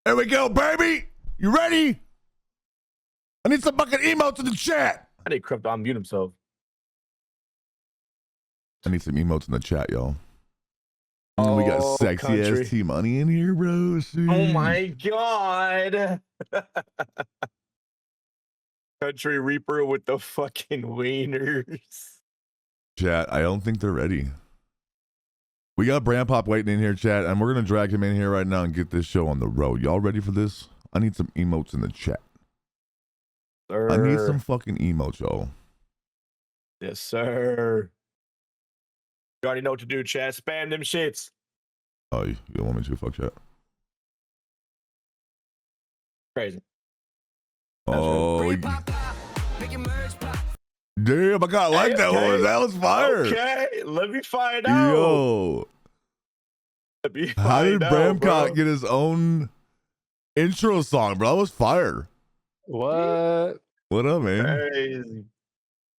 There we go, baby. You ready? I need some fucking emotes in the chat. I need Crypt to unmute himself. I need some emotes in the chat, y'all. We got sexy country. ass T-Money in here, bro. Oh my god. Country Reaper with the fucking wieners. Chat, I don't think they're ready. We got BrandPop waiting in here, chat, and we're gonna drag him in here right now and get this show on the road. Y'all ready for this? I need some emotes in the chat. Sir. I need some fucking emotes, y'all. Yes, sir. You already know what to do, chat. Spam them shits. Oh, you don't want me to? Fuck chat. Crazy. Oh, damn! I got like that okay. one. That was fire. Okay, let me find out. Yo, Let me how did find out, Bramcott get his own intro song, bro? That was fire. What? What up, man? Crazy.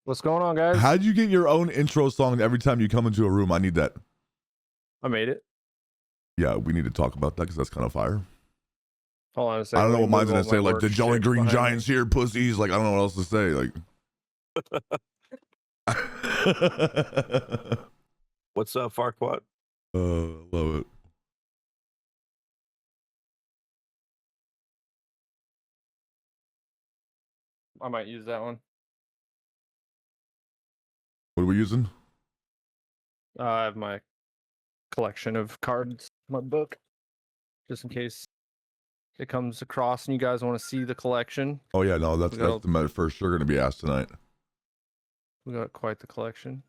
What's going on, guys? How'd you get your own intro song every time you come into a room? I need that. I made it. Yeah, we need to talk about that because that's kind of fire. Hold on a second. I don't know what mine's gonna Move all say. my Like work the Jolly shit Green behind Giants here, pussies. Like I don't know what else to say. Like, What's up, Farquaad? love it. I might use that one. What are we using? I have my collection of cards, my book, just in case it comes across and you guys want to see the collection. Oh yeah, no, that's the matter for sure gonna be asked tonight. We got quite the collection.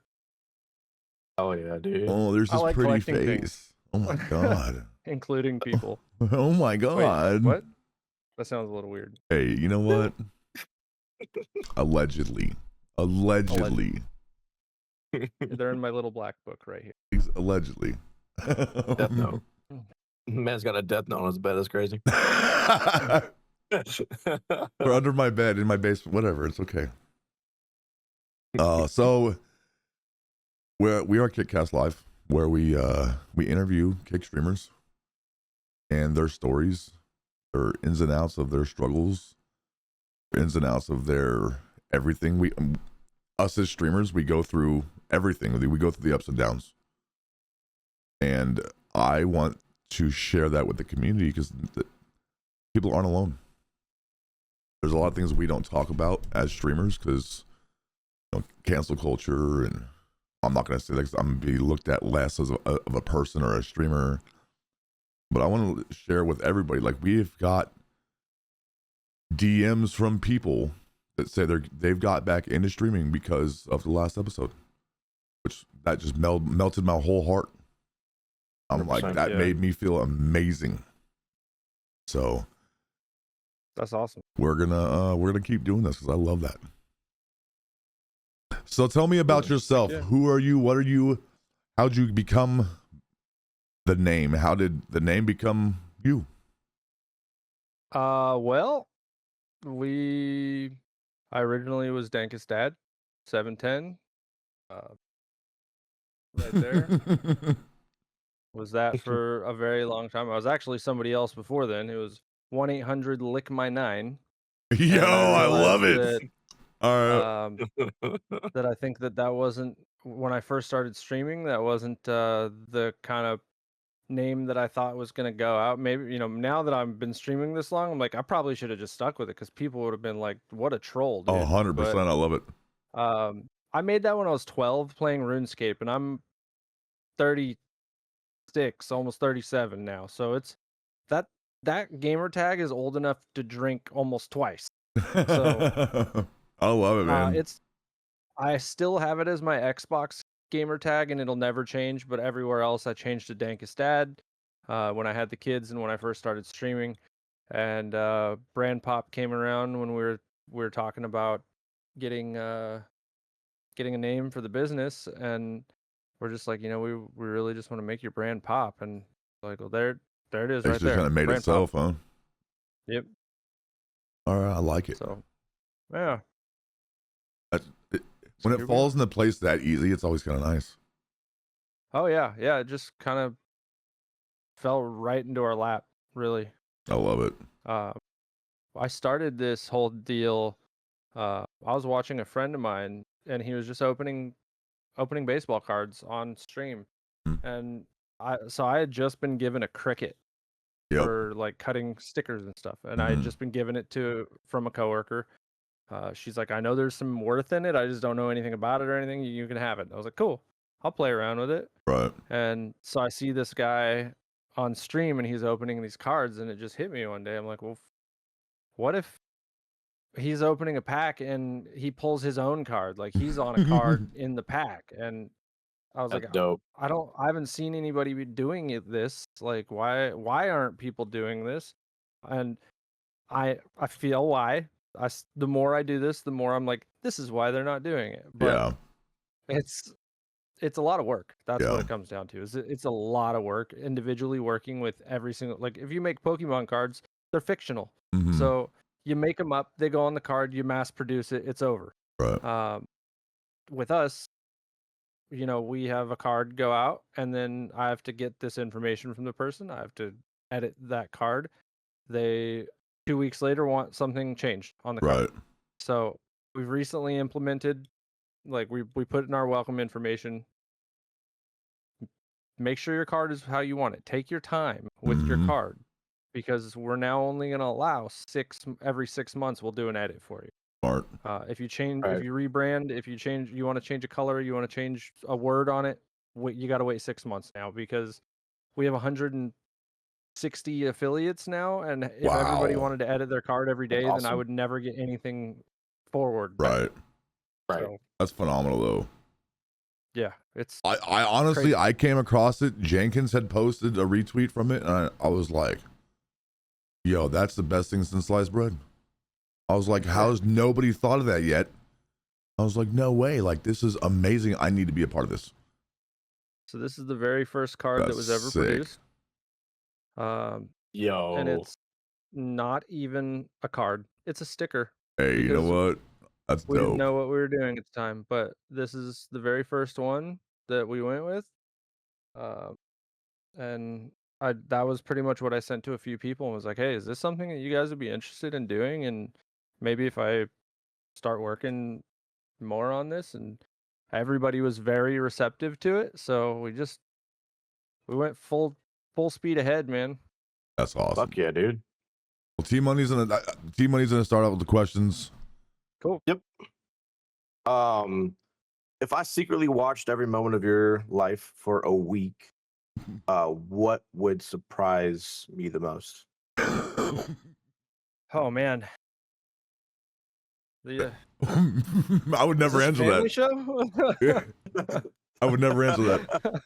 Oh yeah, dude. Oh, there's this like pretty collecting face. things. Oh my god. Including people. Oh my god. Wait, what? That sounds a little weird. Hey, you know what? Allegedly. They're in my little black book right here. Allegedly. Death note. Man's got a death note on his bed. That's crazy. Or under my bed, in my basement, whatever. It's okay. So we are Kickcast Live, where we interview kick streamers and their stories, their ins and outs of their struggles, ins and outs of their everything. Us as streamers, we go through everything. We go through the ups and downs, and I want to share that with the community because people aren't alone. There's a lot of things we don't talk about as streamers because cancel culture, and I'm not going to say that 'cause I'm going to be looked at less as of a person or a streamer. But I want to share with everybody, like we've got DMs from people that say they've got back into streaming because of the last episode, which that just melted my whole heart. I'm like, that made me feel amazing. So that's awesome. We're gonna keep doing this because I love that. So tell me about yourself. Yeah. Who are you? What are you? How'd you become the name? How did the name become you? Well, I originally was Dank's dad, 710. Right there. Was that for a very long time. I was actually somebody else before then. It was 1-800-LICK-MY-9. Yo, I love it. All right. That I think that wasn't, when I first started streaming, that wasn't the kind of name that I thought was going to go out. Maybe, now that I've been streaming this long, I'm like, I probably should have just stuck with it because people would have been like, what a troll, dude. 100%. I love it. I made that when I was 12 playing RuneScape, and I'm 36, almost 37 now. So it's that gamer tag is old enough to drink almost twice. So I love it, man. I still have it as my Xbox gamer tag, and it'll never change. But everywhere else, I changed to Dank's dad when I had the kids and when I first started streaming. And BrandPop came around when we were talking about getting a name for the business, and we're just like, we really just want to make your brand pop. And like, well, there it is, right there. It just kind of made brand itself, pop. huh? Yep. All right, I like it. So, yeah. When it falls into place that easy, it's always kind of nice. Oh yeah, it just kind of fell right into our lap, really. I love it. I started this whole deal. I was watching a friend of mine, and he was just opening baseball cards on stream, Hmm. and I had just been given a Cricut Yep. for like cutting stickers and stuff, and I had just been given it from a coworker. She's like, I know there's some worth in it. I just don't know anything about it or anything. You can have it. I was like, cool. I'll play around with it. Right. And so I see this guy on stream, and he's opening these cards, and it just hit me one day. I'm like, well, what if he's opening a pack and he pulls his own card? Like he's on a card in the pack. And I was That's like, dope. I haven't seen anybody be doing this. Like, why aren't people doing this? And I feel why. The more I do this, the more I'm like, this is why they're not doing it. But Yeah. it's a lot of work. That's Yeah. what it comes down to. It's a lot of work individually working with every single, like if you make Pokemon cards, they're fictional. Mhm. So you make them up, they go on the card, you mass produce it, it's over. Right. With us, we have a card go out, and then I have to get this information from the person. I have to edit that card. They 2 weeks later want something changed on the card. Right. So we've recently implemented, like we put in our welcome information. Make sure your card is how you want it. Take your time with your card, because we're now only going to allow every 6 months. We'll do an edit for you. Smart. If you change, Right. if you rebrand, you want to change a color, you want to change a word on it, you got to wait 6 months now, because we have 160 affiliates now, and if everybody Wow. wanted to edit their card every day, That's then I awesome. would never get anything forward. Right. Right. So That's phenomenal though. yeah, it's I honestly, crazy. I came across it. Jenkins had posted a retweet from it, and I was like, yo, that's the best thing since sliced bread. I was like, how's nobody thought of that yet? I was like, no way. Like, this is amazing. I need to be a part of this. So this is the very first card that That's was ever sick. produced. Yo. And it's not even a card. It's a sticker. Hey, you know Because what? That's we didn't dope. know what we were doing at the time, but this is the very first one that we went with. And that was pretty much what I sent to a few people, and was like, hey, is this something that you guys would be interested in doing? And maybe if I start working more on this. And everybody was very receptive to it. So we went full speed ahead, man. That's awesome. Fuck yeah, dude. Well, T-Money's gonna start out with the questions. Cool. Yep. If I secretly watched every moment of your life for a week, what would surprise me the most? Oh man. Yeah. I would never answer Family that. show? Yeah. I would never answer that.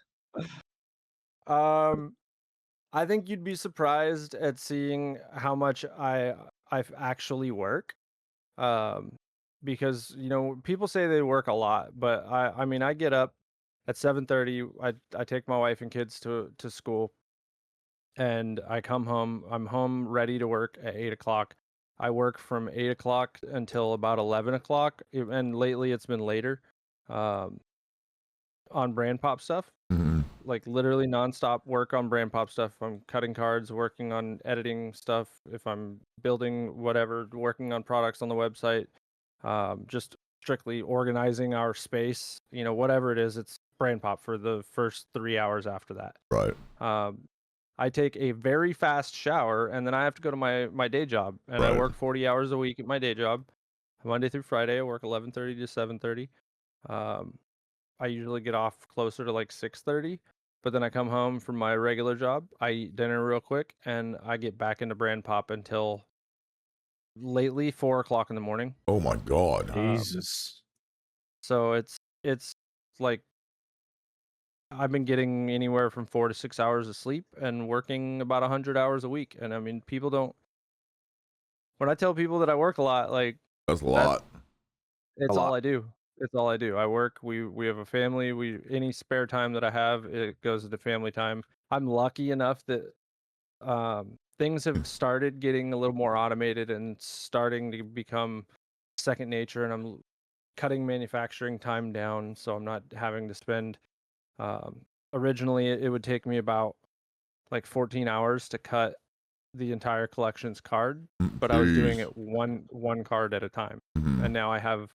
I think you'd be surprised at seeing how much I actually work. Because people say they work a lot, but I mean I get up at 7:30. I take my wife and kids to school, and I come home. I'm home ready to work at 8 o'clock. I work from 8 o'clock until about 11 o'clock, and lately it's been later. On brand pop stuff. Mhm. Like literally nonstop work on brand pop stuff. I'm cutting cards, working on editing stuff. If I'm building whatever, working on products on the website, just strictly organizing our space, whatever it is, it's brand pop for the first 3 hours after that. Right. I take a very fast shower, and then I have to go to my day job, and I Right. work 40 hours a week at my day job. Monday through Friday, I work 11:30 to 7:30. I usually get off closer to like 6:30, but then I come home from my regular job, I eat dinner real quick, and I get back into brand pop until lately 4 o'clock in the morning. Oh my God. Jesus. So it's like I've been getting anywhere from 4 to 6 hours of sleep and working about 100 hours a week. And I mean, people don't. When I tell people that I work a lot, like That's a lot. it's A all lot. I do. It's all I do. I work. We have a family. Any spare time that I have, it goes into family time. I'm lucky enough that things have started getting a little more automated and starting to become second nature, and I'm cutting manufacturing time down, so I'm not having to spend. Originally, it would take me about like 14 hours to cut the entire collection's card, Mm, but I was doing jeez. it one card at a time. Mhm. And now I have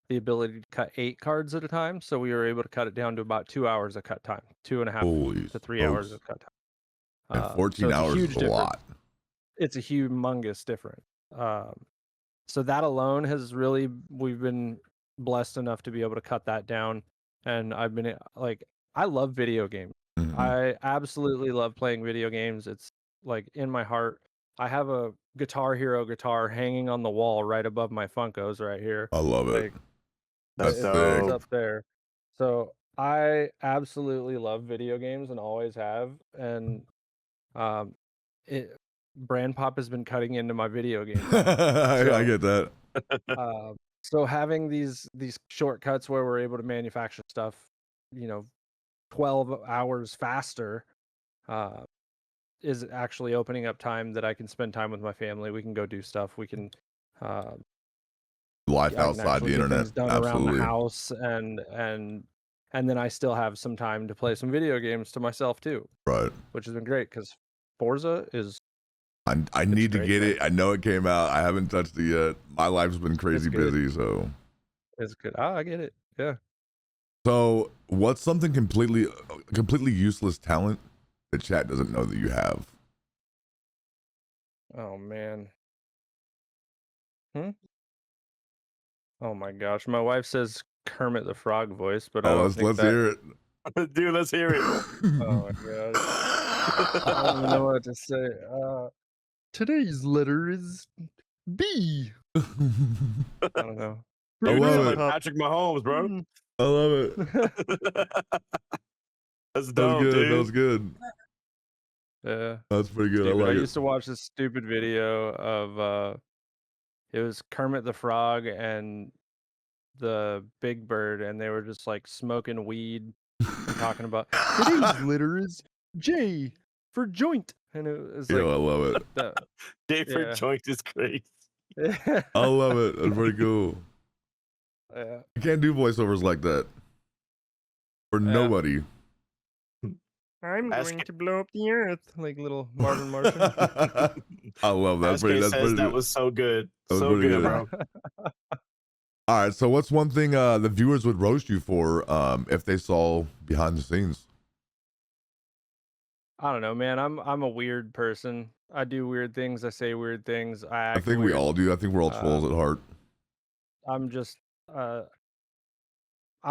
the ability to cut 8 cards at a time, so we were able to cut it down to about 2 hours of cut time, 2.5 Holy to 3 hours smokes. of cut time. And So 14 it's a hours is huge a difference. lot. It's a humongous difference. So that alone has really, we've been blessed enough to be able to cut that down. And I've been like, I love video games. Mhm. I absolutely love playing video games. It's like in my heart. I have a Guitar Hero guitar hanging on the wall right above my Funkos right here. I love it. Like That's it's dope. up there. So I absolutely love video games and always have. And um, it Brand Pop has been cutting into my video game time. I So, get that. so having these shortcuts where we're able to manufacture stuff, 12 hours faster, is actually opening up time that I can spend time with my family. We can go do stuff. We can, Life I can outside actually the get internet. things done around the Absolutely. house, and then I still have some time to play some video games to myself too, Right. which has been great because Forza is I need to great, get man. it. I know it came out. I haven't touched it yet. My life's been crazy good. busy, so. It's good. Oh, I get it. Yeah. So, what's something completely useless talent that chat doesn't know that you have? Oh man. Oh my gosh. My wife says Kermit the Frog voice, but I Oh, don't think let's that. hear it. Dude, let's hear it. Oh my god. I don't even know what to say. Today's letter is B. I don't know. I Dude, you love sound it. like Patrick Mahomes, bro. I love it. That's That was dope, good. dude. That was good. Yeah. That's pretty good. Stupid. I like used it. to watch this stupid video of it was Kermit the Frog and the Big Bird, and they were just like smoking weed and talking about today's letter is J for joint, and it was like, Yo, I love it. David yeah. Joint is crazy. I love it. That's pretty cool. Yeah. I can't do voiceovers like that for Yeah. nobody. I'm Ask going it. to blow up the earth, like little Marvin Martian. I love that. SK That's says pretty that good. was so good. That was So pretty good, good. bro. All right. So, what's one thing the viewers would roast you for if they saw behind the scenes? I don't know, man. I'm a weird person. I do weird things. I say weird things. I act I think weird. we all do. I think we're all trolls at heart. I'm just I'm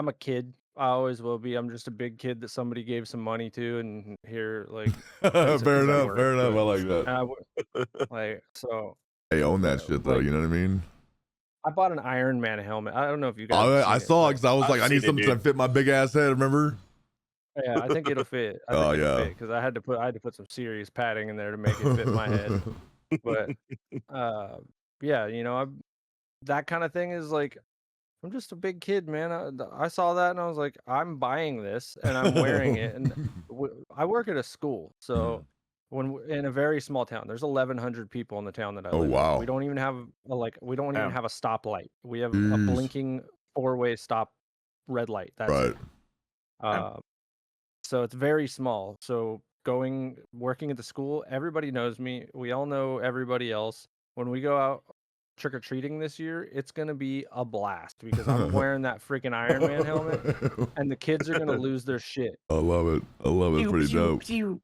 a kid. I always will be. I'm just a big kid that somebody gave some money to, and here, like, Fair enough. Fair enough. I like that. Like, so. Hey, own that shit though. like, You know what I mean? I bought an Iron Man helmet. I don't know if you guys. I saw it because I was like, I need something to fit my big ass head. Remember? Yeah, I think it'll fit. Oh, yeah. Because I had to put some serious padding in there to make it fit my head. But yeah, that kind of thing is like, I'm just a big kid, man. I saw that and I was like, I'm buying this and I'm wearing it. And I work at a school, so in a very small town, there's 1,100 people in the town that I live wow. in. We don't even have a stoplight. We have a Jeez. blinking 4-way stop red light. That's right. it. So it's very small. So working at the school, everybody knows me. We all know everybody else. When we go out trick-or-treating this year, it's gonna be a blast because I'm wearing that freaking Iron Man helmet, and the kids are gonna lose their shit. I love it. I love it. Pretty dope. Yo,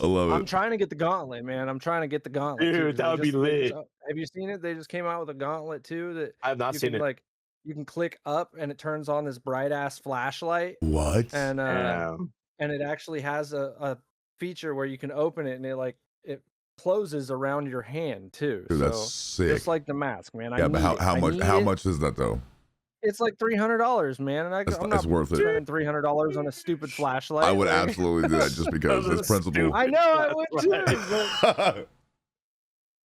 I love it. I'm trying to get the gauntlet, man. I'm trying to get the gauntlet. Dude, that would be lit. Have you seen it? They just came out with a gauntlet too that I have not seen it. Like, you can click up and it turns on this bright ass flashlight. What? And it actually has a feature where you can open it and it closes around your hand too. Dude, so that's sick. Just like the mask, man. Yeah, but how much is that though? It's like $300, man, and I'm not worth it. spending $300 on a stupid flashlight. I would absolutely do that just because it's principle. I know I would too. But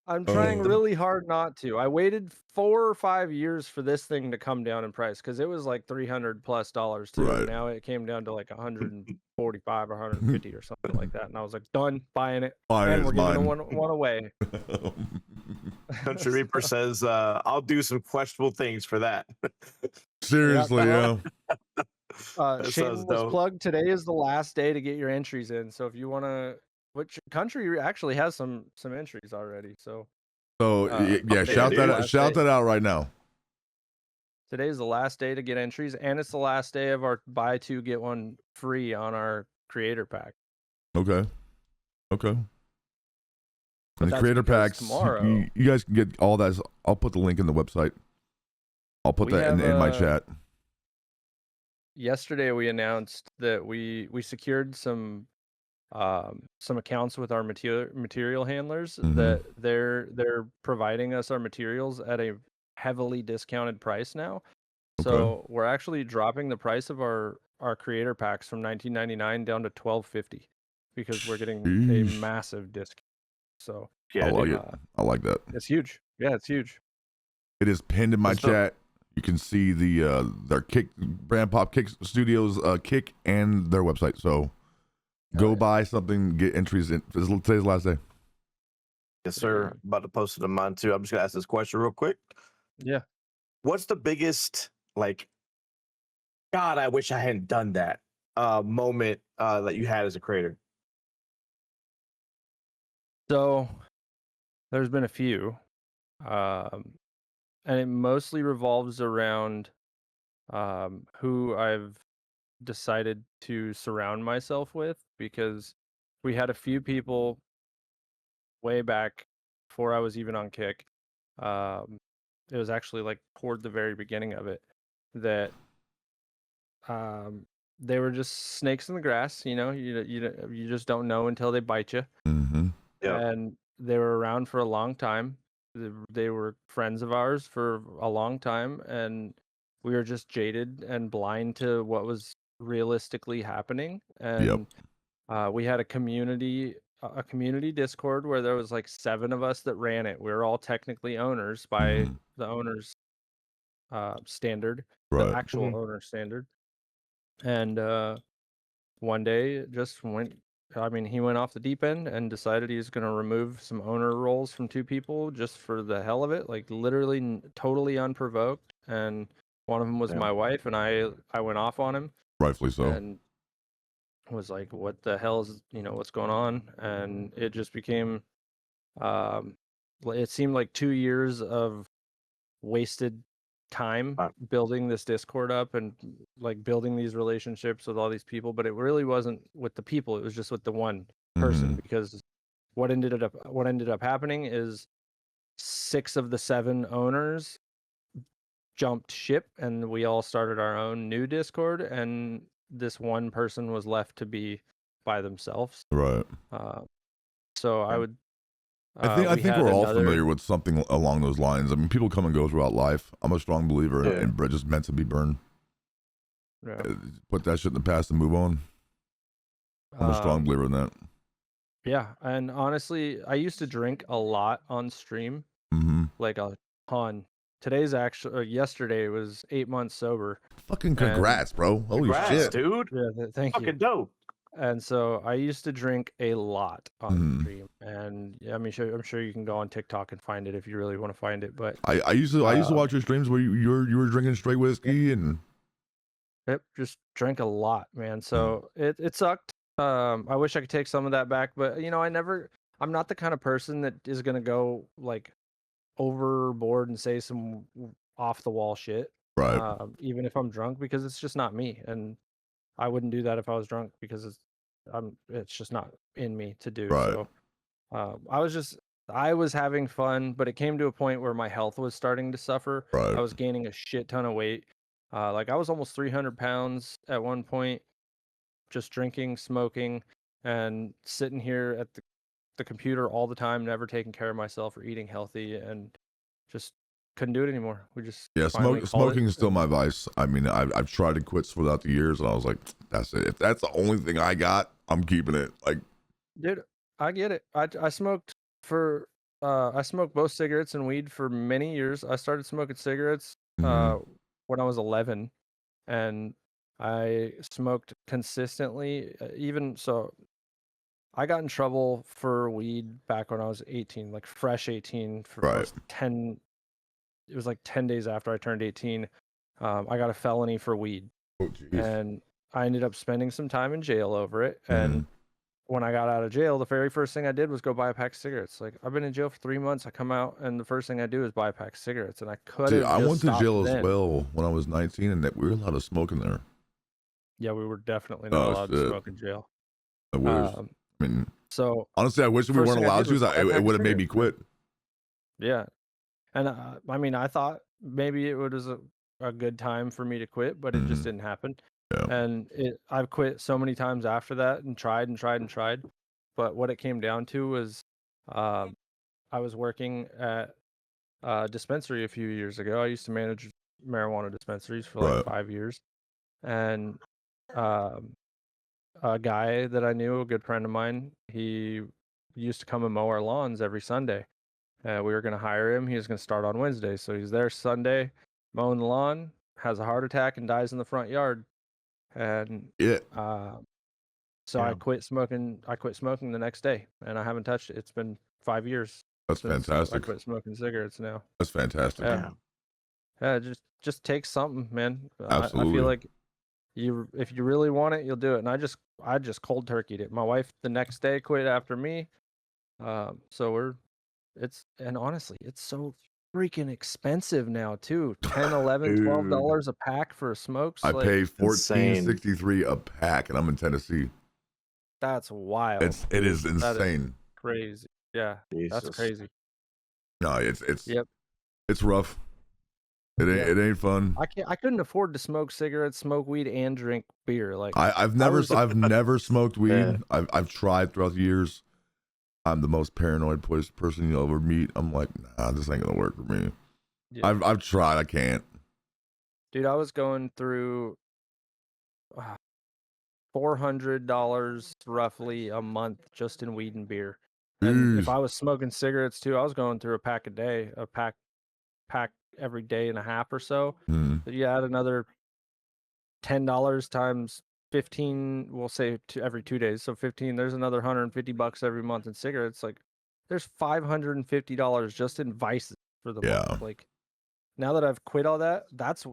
I'm trying really hard not to. I waited 4 or 5 years for this thing to come down in price because it was like $300+ too. Right. Now it came down to like 145 or 150 or something like that, and I was like, done buying it. And we're giving one away. Country Reaper says, "I'll do some questionable things for that." Seriously, yeah. Shameless plug. Today is the last day to get your entries in. So if you want to which country actually has some entries already. So So yeah, okay, shout dude. that out right now. Today's the last day to get entries, and it's the last day of our buy two get one free on our creator pack. Okay. But And the that's creator because packs, tomorrow you guys can get all that. I'll put the link in the website. I'll put we that have in my chat. Yesterday we announced that we secured some accounts with our material handlers that they're providing us our materials at a heavily discounted price now. Okay. So we're actually dropping the price of our creator packs from $19.99 down to $12.50 because we're getting a Sheesh. massive discount. So Yeah, I like dude. it. I like that. it's huge. Yeah, it's huge. It is pinned in my What's the- chat. You can see the their BrandPopStudios kick and their website. So go buy something, get entries in. Today's the last day. Yes, sir. About to post it on mine too. I'm just gonna ask this question real quick. Yeah. What's the biggest God, I wish I hadn't done that moment that you had as a creator? So there's been a few, and it mostly revolves around who I've decided to surround myself with, because we had a few people way back before I was even on Kick. It was actually like toward the very beginning of it that they were just snakes in the grass. You just don't know until they bite you. Mm-hmm. Yep. And they were around for a long time. They were friends of ours for a long time, and we were just jaded and blind to what was realistically happening. And we had a community Discord where there was like 7 of us that ran it. We were all technically owners by the owner's standard, Right. the actual owner standard. And one day it just went. I mean, he went off the deep end and decided he was going to remove some owner roles from 2 people just for the hell of it, like literally totally unprovoked. And one of them was my wife, and I went off on him. Rightfully so. And was like, what the hell is, what's going on? And it just became, it seemed like 2 years of wasted time building this Discord up and like building these relationships with all these people, but it really wasn't with the people, it was just with the one person. Because what ended up happening is 6 of the 7 owners jumped ship, and we all started our own new Discord, and this one person was left to be by themselves. Right. So I would. I think we're all familiar with something along those lines. I mean, people come and go throughout life. I'm a strong believer in bridges meant to be burned. Yeah. Put that shit in the past and move on. I'm a strong believer in that. Yeah, and honestly, I used to drink a lot on stream, like a ton. Yesterday was 8 months sober. Fucking congrats, bro! Holy shit, dude! Yeah, thank you. Fucking dope. And so I used to drink a lot on stream, and I mean, I'm sure you can go on TikTok and find it if you really want to find it. But I used to watch your streams where you were drinking straight whiskey and just drank a lot, man. So it sucked. I wish I could take some of that back, but I'm not the kind of person that is gonna go like overboard and say some off the wall shit, right? Even if I'm drunk, because it's just not me, and I wouldn't do that if I was drunk, because it's just not in me to do. Right. So I was having fun, but it came to a point where my health was starting to suffer. Right. I was gaining a shit ton of weight. Like I was almost 300 pounds at one point, just drinking, smoking, and sitting here at the computer all the time, never taking care of myself or eating healthy, and just couldn't do it anymore. We just smoking is still my vice. I mean, I've tried to quit throughout the years, and I was like, that's it. If that's the only thing I got, I'm keeping it. Like, dude, I get it. I smoked both cigarettes and weed for many years. I started smoking cigarettes when I was 11, and I smoked consistently. Even so, I got in trouble for weed back when I was 18, like fresh 18. Right. 10. It was like 10 days after I turned 18. I got a felony for weed, and I ended up spending some time in jail over it. And when I got out of jail, the very first thing I did was go buy a pack of cigarettes. Like, I've been in jail for 3 months. I come out, and the first thing I do is buy a pack of cigarettes. And I could See, have I just went to stopped jail as then. well when I was 19, and that we were allowed to smoke in there. Yeah, we were definitely not Oh allowed to shit! smoke in jail. I wish. Um, I mean, so honestly, I wish we first weren't thing I allowed did was to. buy a pack It of would have made me cigarettes, man. quit. Yeah, and I mean, I thought maybe it was a good time for me to quit, but it just didn't happen. Yeah. And I've quit so many times after that and tried and tried and tried. But what it came down to was I was working at a dispensary a few years ago. I used to manage marijuana dispensaries for like Right. 5 years. And a guy that I knew, a good friend of mine, he used to come and mow our lawns every Sunday. We were going to hire him. He was going to start on Wednesday. So he's there Sunday, mowing the lawn, has a heart attack, and dies in the front yard. And Yeah. so I quit smoking. I quit smoking the next day, and I haven't touched it. It's been 5 years That's since I fantastic. quit smoking cigarettes now. That's fantastic. Yeah, yeah. Just take something, man. I Absolutely. feel like if you really want it, you'll do it. And I just cold turkeyed it. My wife the next day quit after me. So and honestly, it's so freaking expensive now too. $10, $11, $12 a pack for smokes. I like, pay insane. $14.63 a pack, and I'm in Tennessee. That's wild. It is insane. That is crazy. Yeah, that's Jesus. crazy. No, it's Yep. it's rough. It ain't fun. I couldn't afford to smoke cigarettes, smoke weed, and drink beer. Like I've never smoked weed. Yeah. I've tried throughout the years. I'm the most paranoid person you'll ever meet. I'm like, nah, this ain't gonna work for me. yeah. I've tried. I can't. Dude, I was going through $400 roughly a month just in weed and beer. And if Jeez. I was smoking cigarettes too, I was going through a pack a day, a pack every day and a half or so. So you add another $10 times 15, we'll say every 2 days. So 15, there's another $150 every month in cigarettes. Like there's $550 just in vices for the month. Like now that I've quit all that, that's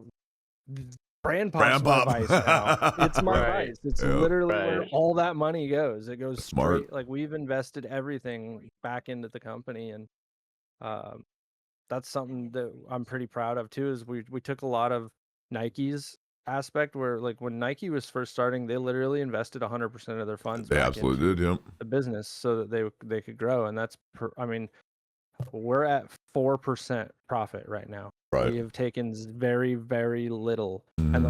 BrandPop's my vice now. It's my vice. It's literally where all that money goes. It goes straight. Like we've invested everything back into the company, and that's something that I'm pretty proud of too. Is we took a lot of Nike's aspect where, like, when Nike was first starting, they literally invested 100% of their funds back into the business so that they could grow, and that's I mean, we're at 4% profit right now. Right. We have taken very, very little. And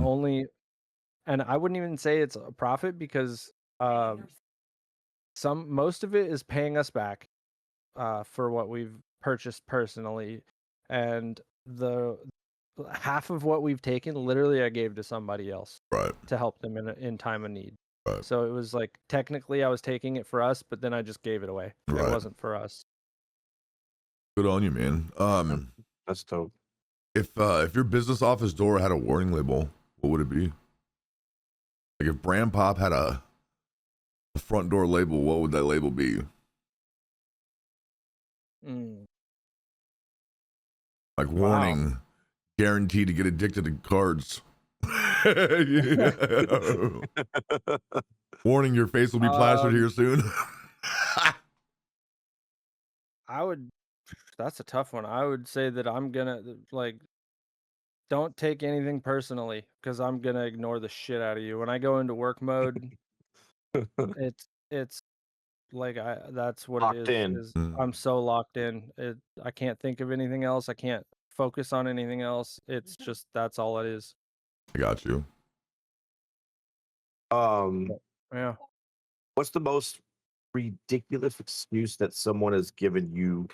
and I wouldn't even say it's a profit because most of it is paying us back for what we've purchased personally. And the half of what we've taken, literally I gave to somebody else to help them in time of need. So it was like, technically I was taking it for us, but then I just gave it away. It wasn't for us. Good on you, man. That's dope. If your business office door had a warning label, what would it be? Like if BrandPop had a front door label, what would that label be? Like warning, guaranteed to get addicted to cards. Warning, your face will be plastered here soon. That's a tough one. I would say that I'm gonna, like, don't take anything personally, because I'm gonna ignore the shit out of you. When I go into work mode, it's like that's what locked it is. I'm so locked in. I can't think of anything else. I can't focus on anything else. It's just, that's all it is. I got you. Yeah. What's the most ridiculous excuse that someone has given you,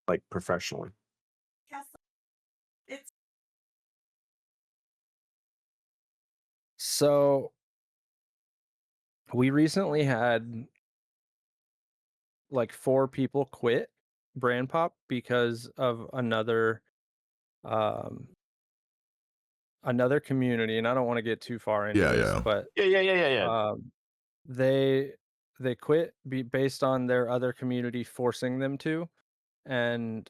like, professionally? So we recently had like 4 people quit BrandPop because of another community, and I don't want to get too far into this, but they quit based on their other community forcing them to, and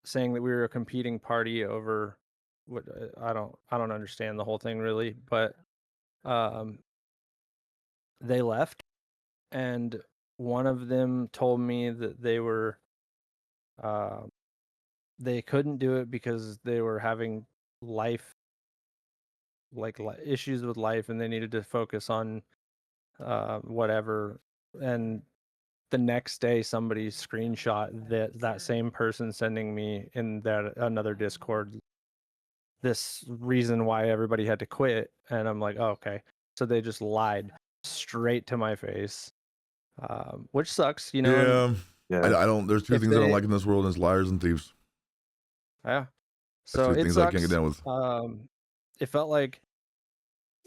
saying that we were a competing party over what I don't understand the whole thing really, but they left, and one of them told me that they were they couldn't do it because they were having life issues with life, and they needed to focus on whatever. And the next day somebody screenshot that same person sending me in that another Discord this reason why everybody had to quit, and I'm like, oh, okay. So they just lied straight to my face, which sucks, you know. Yeah. And Yeah. I don't. There's two if things I don't they- like in this world: is liars and thieves. yeah. That's So two it things I sucks. can't get down with. It felt like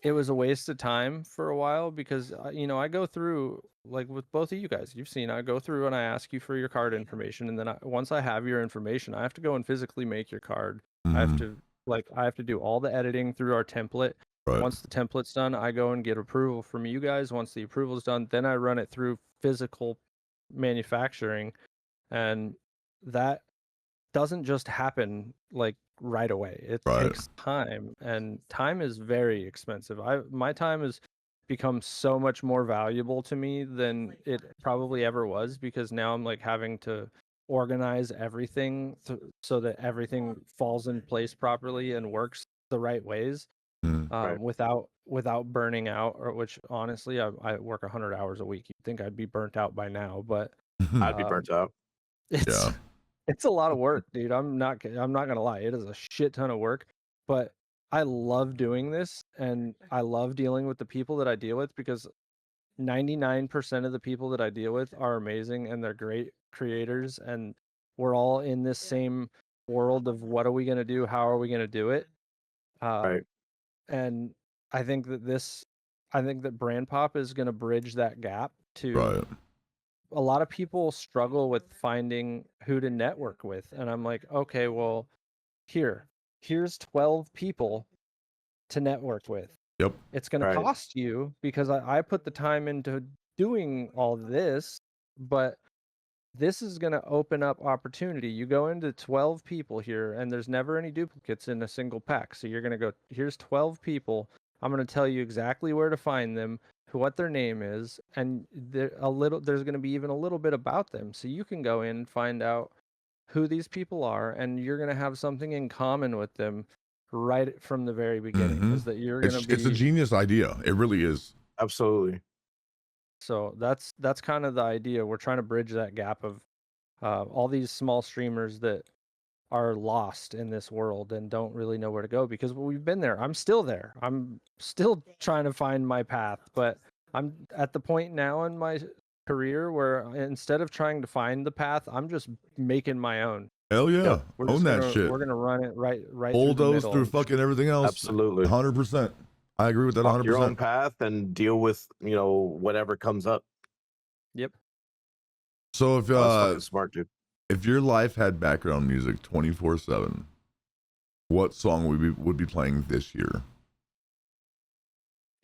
it was a waste of time for a while because you know, I go through, like with both of you guys, you've seen, I go through and I ask you for your card information, and then once I have your information, I have to go and physically make your card. I have to do all the editing through our template. Right. Once the template's done, I go and get approval from you guys. Once the approval's done, then I run it through physical manufacturing, and that doesn't just happen like right away. It Right. takes time, and time is very expensive. My time has become so much more valuable to me than it probably ever was, because now I'm like having to organize everything so that everything falls in place properly and works the right ways, Right. without burning out. Or which honestly, I work 100 hours a week. You'd think I'd be burnt out by now, but I'd be burnt out. it's Yeah. it's a lot of work, dude. I'm not gonna lie. It is a shit ton of work, but I love doing this, and I love dealing with the people that I deal with, because 99% of the people that I deal with are amazing, and they're great creators, and we're all in this same world of what are we gonna do, how are we gonna do it, Right. and I think that Brand Pop is gonna bridge that gap to. Right. A lot of people struggle with finding who to network with, and I'm like, okay, well, here's 12 people to network with. Yep. It's going to Right. cost you, because I put the time into doing all this, but this is going to open up opportunity. You go into 12 people here, and there's never any duplicates in a single pack. So you're going to go, here's 12 people. I'm going to tell you exactly where to find them, what their name is, and there's going to be even a little bit about them. So you can go in and find out who these people are, and you're going to have something in common with them right from the very beginning. Is that you're going to be. It's a genius idea. It really is. Absolutely. So that's kind of the idea. We're trying to bridge that gap of all these small streamers that are lost in this world and don't really know where to go, because we've been there. I'm still there. I'm still trying to find my path, but I'm at the point now in my career where instead of trying to find the path, I'm just making my own. Hell yeah. Yep. Own that shit. We're gonna run it right Bulldoze through through fucking everything else. Absolutely. 100%. I agree with that. Walk 100%. your own path and deal with, you know, whatever comes up. Yep. So if That's fucking smart, dude. if your life had background music 24/7, what song would be playing this year?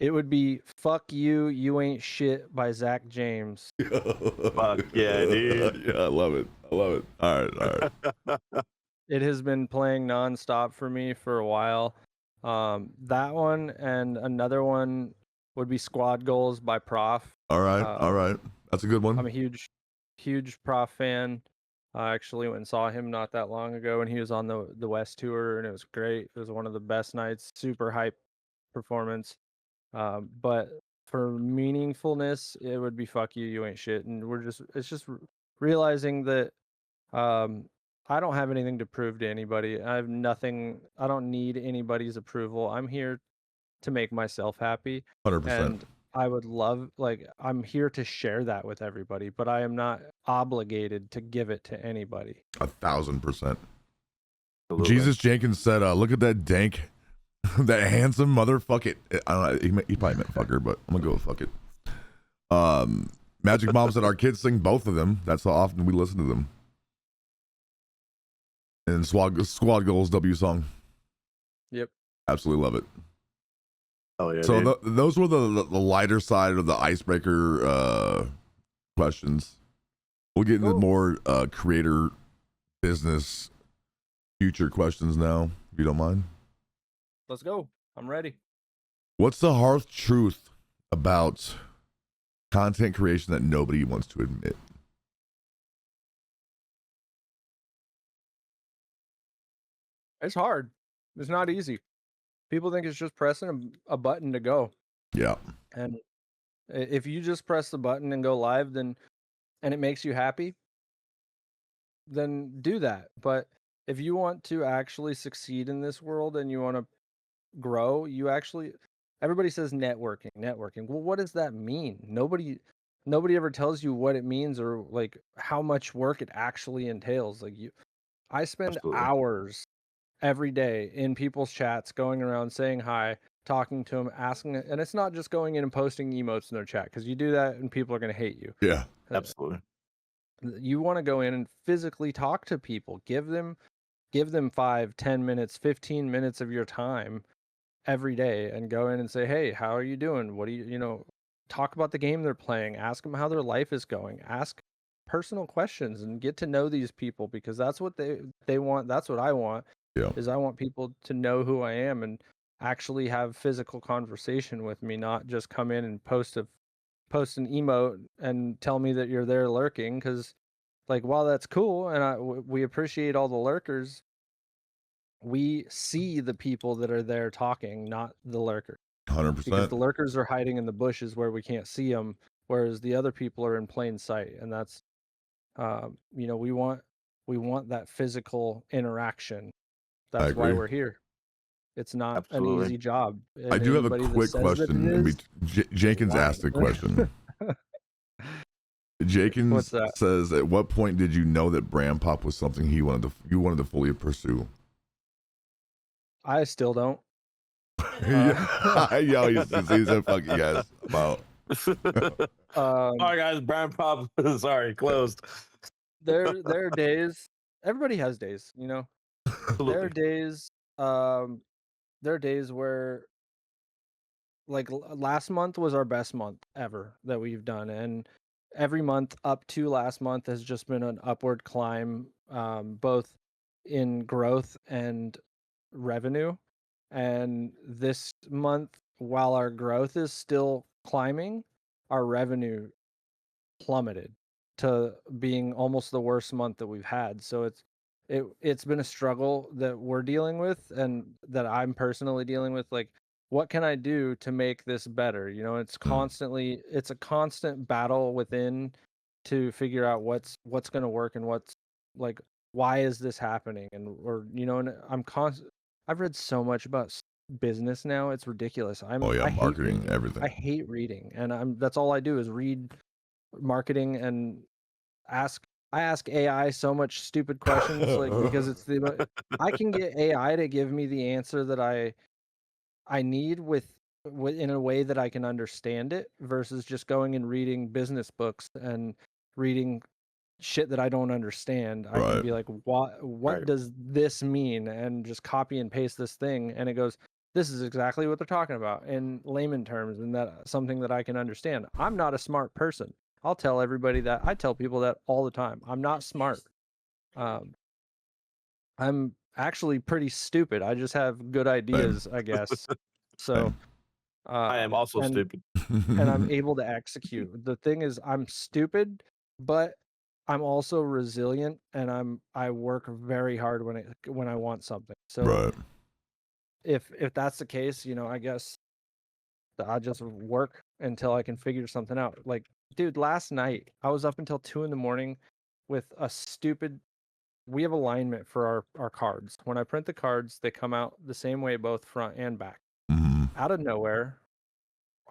It would be "Fuck You, You Ain't Shit" by Zach James. Fuck yeah, dude. Yeah, I love it. All right. It has been playing nonstop for me for a while. That one, and another one would be "Squad Goals" by Prof. All right. That's a good one. I'm a huge Prof fan. I actually went and saw him not that long ago, and he was on the West tour, and it was great. It was one of the best nights. Super hype performance. But for meaningfulness, it would be "Fuck You, You Ain't Shit," and it's just realizing that I don't have anything to prove to anybody. I have nothing. I don't need anybody's approval. I'm here to make myself happy. 100%. And I would love, I'm here to share that with everybody, but I am not obligated to give it to anybody. 1,000%. Absolutely. Jesus Jenkins said, "Look at that dank, that handsome motherfucker." I don't know. He probably meant fucker, but I'm gonna go with fuck it. Magic Mom said, "Our kids sing both of them. That's how often we listen to them." And Squad Goals W song. Yep. Absolutely love it. Oh yeah. So those were the lighter side of the icebreaker questions. We'll get into more creator business future questions now, if you don't mind. Let's go. I'm ready. What's the hard truth about content creation that nobody wants to admit. It's hard. It's not easy. People think it's just pressing a button to go. Yeah. And if you just press the button and go live, and it makes you happy, then do that. But if you want to actually succeed in this world and you want to grow, everybody says networking. Well, what does that mean? Nobody ever tells you what it means or like how much work it actually entails. Like I spend Absolutely. hours every day in people's chats, going around saying hi, talking to them, asking, and it's not just going in and posting emotes in their chat, because you do that and people are going to hate you. Yeah. Absolutely. You want to go in and physically talk to people, give them 5, 10 minutes, 15 minutes of your time every day, and go in and say, hey, how are you doing? What do you talk about the game they're playing, ask them how their life is going, ask personal questions, and get to know these people, because that's what they want. That's what I want. Yeah. Is I want people to know who I am and actually have physical conversation with me, not just come in and post an emote and tell me that you're there lurking. Because like, while that's cool and we appreciate all the lurkers, we see the people that are there talking, not the lurkers. 100%. Because the lurkers are hiding in the bushes where we can't see them, whereas the other people are in plain sight. And that's we want that physical interaction. That's why we're here. It's not Absolutely. an easy job. I do have a quick question. Jenkins asked a question. Jenkins says, at what point did you know that brand pop was something you wanted to fully pursue? I still don't. Yo, he's a fucking guys about. All right, guys, brand pop. Sorry, closed. There are days. Everybody has days, Absolutely. There are days where, like, last month was our best month ever that we've done, and every month up to last month has just been an upward climb, both in growth and revenue. And this month, while our growth is still climbing, our revenue plummeted to being almost the worst month that we've had. So it's been a struggle that we're dealing with, and that I'm personally dealing with. Like, what can I do to make this better? It's a constant battle within to figure out what's going to work, and what's, like, why is this happening? And I've read so much about business now, it's ridiculous. Marketing, everything. I hate reading, and that's all I do is read marketing and I ask AI so much stupid questions, like, because I can get AI to give me the answer that I need with in a way that I can understand it, versus just going and reading business books and reading shit that I don't understand. I can be like, what does this mean? And just copy and paste this thing, and it goes, this is exactly what they're talking about in layman terms, and that something that I can understand. I'm not a smart person. I'll tell everybody that. I tell people that all the time. I'm not smart. I'm actually pretty stupid. I just have good ideas, I guess. So I am also stupid. And I'm able to execute. The thing is, I'm stupid, but I'm also resilient, and I work very hard when I want something. So if that's the case, I guess I'll just work until I can figure something out. Like, dude, last night I was up until 2 a.m. with a stupid. We have alignment for our cards. When I print the cards, they come out the same way, both front and back. Out of nowhere,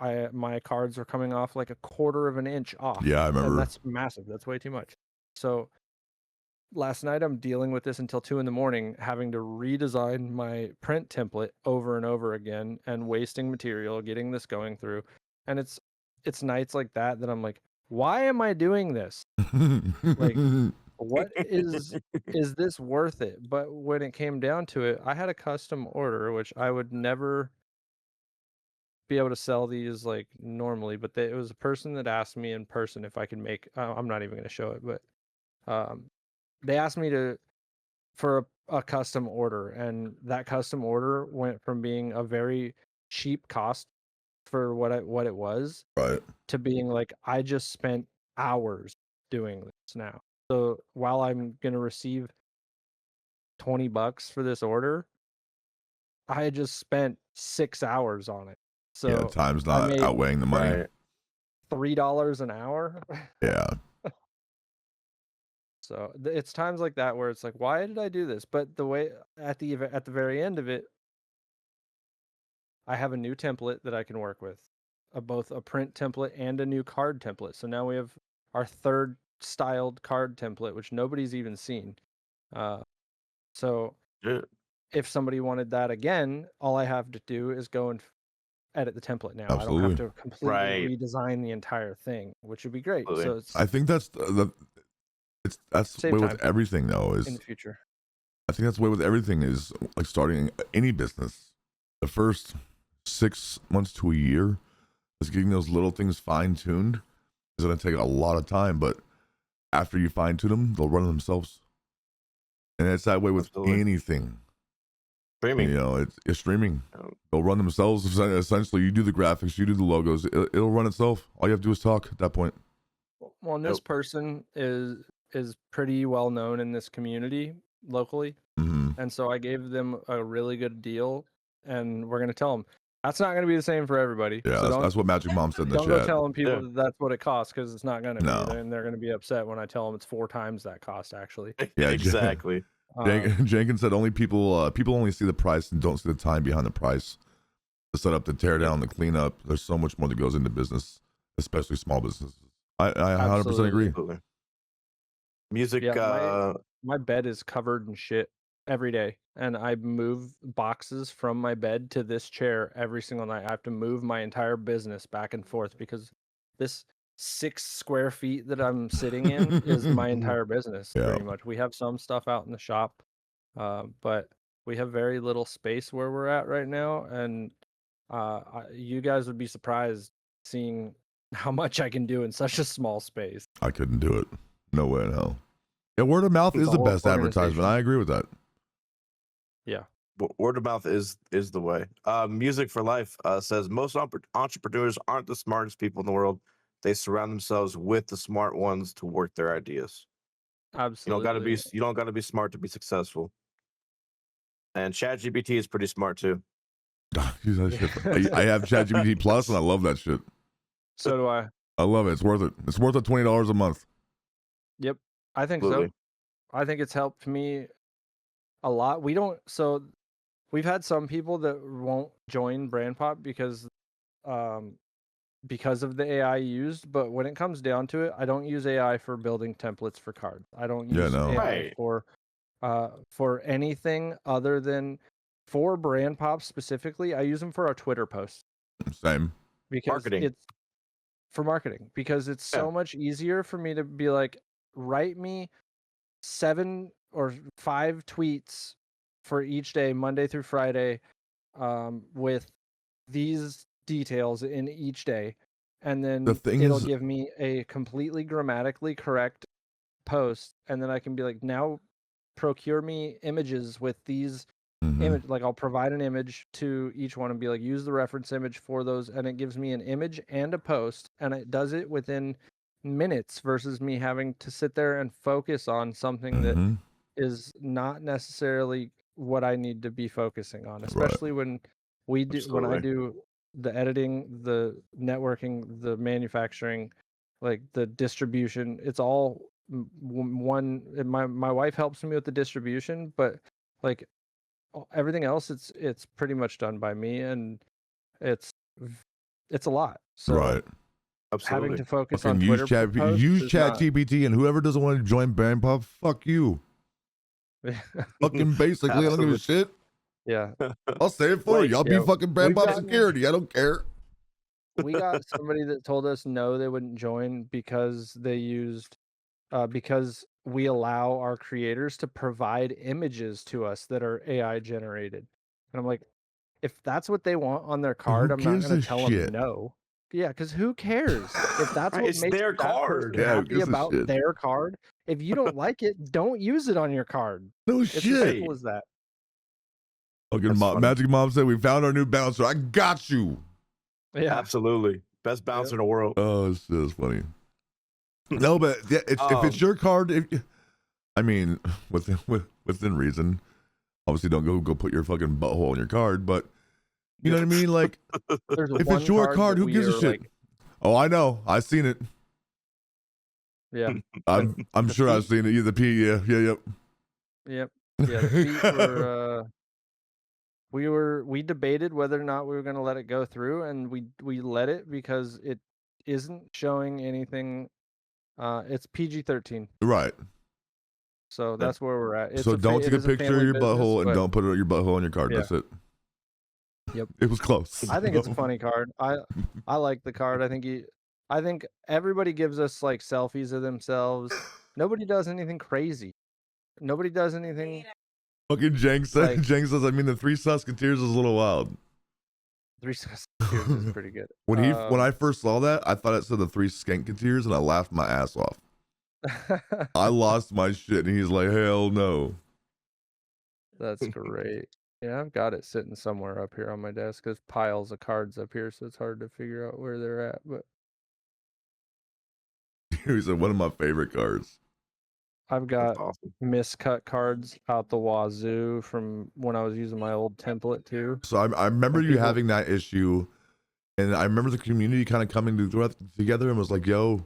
my cards are coming off like a 1/4 of an inch off. Yeah, I remember. And that's massive. That's way too much. So last night I'm dealing with this until 2 a.m, having to redesign my print template over and over again, and wasting material getting this going through. And it's nights like that I'm like, why am I doing this? Like, what is this worth it? But when it came down to it, I had a custom order, which I would never be able to sell these like normally, but it was a person that asked me in person if I could make. I'm not even going to show it, but they asked me for a custom order, and that custom order went from being a very cheap cost for what it was, Right. to being like, I just spent hours doing this now. So while I'm gonna receive $20 for this order, I just spent 6 hours on it. Yeah, So time's I not made outweighing the money. Right. $3 an hour. Yeah. So it's times like that where it's like, why did I do this? But the way at the very end of it, I have a new template that I can work with, both a print template and a new card template. So now we have our third styled card template, which nobody's even seen. So Yeah. if somebody wanted that again, all I have to do is go and edit the template now. I don't have Absolutely. to completely Right. redesign the entire thing, which would be great. Absolutely. So it's I think that's that's the Save way with time. everything though. Is in the future. I think that's the way with everything is like starting any business. The first 6 months to a year is getting those little things fine tuned. Is going to take a lot of time, but after you fine tune them, they'll run themselves. And it's that way with Absolutely. anything. Streaming. You know, it's streaming. Oh. They'll run themselves. Essentially, you do the graphics, you do the logos. It'll run itself. All you have to do is talk at that point. Well, and this person is pretty well known in this community locally, and so I gave them a really good deal, and we're gonna tell them that's not gonna be the same for everybody. Yeah, so that's what Magic Mom said in the don't go chat. telling people Yeah. that that's what it costs, because it's not gonna No. be, and they're gonna be upset when I tell them it's 4 times that cost actually. Yeah, Exactly. Jenkins said only people only see the price and don't see the time behind the price. The setup, the tear down, the cleanup. There's so much more that goes into business, especially small businesses. I 100% agree. Absolutely. Music. Yeah, my bed is covered in shit every day, and I move boxes from my bed to this chair every single night. I have to move my entire business back and forth because this 6 square feet that I'm sitting in is my entire business. Yeah. Pretty much. We have some stuff out in the shop, but we have very little space where we're at right now, and you guys would be surprised seeing how much I can do in such a small space. I couldn't do it. No way in hell. Yeah, word of mouth It's is a the whole best advertisement. organization. I agree with that. Yeah. Word of mouth is the way. Music for Life says most entrepreneurs aren't the smartest people in the world. They surround themselves with the smart ones to work their ideas. Absolutely. You don't gotta be smart to be successful. And ChatGPT is pretty smart too. Use that shit. I have ChatGPT Plus and I love that shit. So do I. I love it. It's worth it. It's worth it $20 a month. Yep. I think Absolutely. so. I think it's helped me a lot. We've had some people that won't join BrandPop because of the AI used, but when it comes down to it, I don't use AI for building templates for cards. I don't use AI Right. for anything other than for BrandPop specifically. I use them for our Twitter posts. Same. Because Marketing. it's for marketing, because it's so much easier for me to be like, write me 7 or 5 tweets for each day, Monday through Friday, with these details in each day, and then it'll give me a completely grammatically correct post, and then I can be like, now procure me images with these image, like I'll provide an image to each one and be like, use the reference image for those, and it gives me an image and a post, and it does it within minutes versus me having to sit there and focus on something that is not necessarily what I need to be focusing on, especially when I do the editing, the networking, the manufacturing, like the distribution. It's all one. My wife helps me with the distribution, but like everything else, it's pretty much done by me, and it's a lot. So right. Absolutely. Having to focus Fucking on Twitter posts use is not- ChatGPT, and whoever doesn't want to join BrandPop, fuck you. Fucking basically, I don't give a shit. Yeah. I'll say it for you. I'll be fucking BrandPop security. I don't care. We got somebody that told us no, they wouldn't join because they used because we allow our creators to provide images to us that are AI generated. And I'm like, if that's what they want on their card, I'm not going to tell them no. Yeah, because who cares? If that's what It's makes their that card. person happy about their card, if you don't like it, don't use it on your card. No It's shit. as simple as that. Magic Mom said, we found our new bouncer. I got you. Yeah. Absolutely. Best bouncer in the world. Oh, it's just funny. No, but yeah, if it's your card, I mean, within reason. Obviously, don't go put your fucking butthole on your card, but you know what I mean. Like, There's if one it's your card card, that who we gives a are, shit? like, Oh, I know. I've seen it. yeah. I'm The sure I've feet- seen it. Yeah, the P. Yeah. Yep. Yeah, the feet were we debated whether or not we were going to let it go through, and we let it because it isn't showing anything. It's PG-13, Right. so that's where we're at. So don't take it a is picture of family your business, butthole and but don't put your butthole on your card. Yeah. That's it. Yep. It was close. I think it's a funny card. I like the card. I think everybody gives us like selfies of themselves. Nobody does anything crazy. Nobody does anything. Fucking Jenk says. Like- Jenk says. I mean, the Three Musketeers is a little wild. Three Musketeers is pretty good. When I first saw that, I thought it said the Three Skanketeers, and I laughed my ass off. I lost my shit, and he's like, "Hell no." That's great. Yeah, I've got it sitting somewhere up here on my desk. There's piles of cards up here, so it's hard to figure out where they're at. But He said one of my favorite cards. I've That's got awesome. miscut cards out the wazoo from when I was using my old template too. So I remember And you people- having that issue, and I remember the community kind of coming together and was like, "Yo,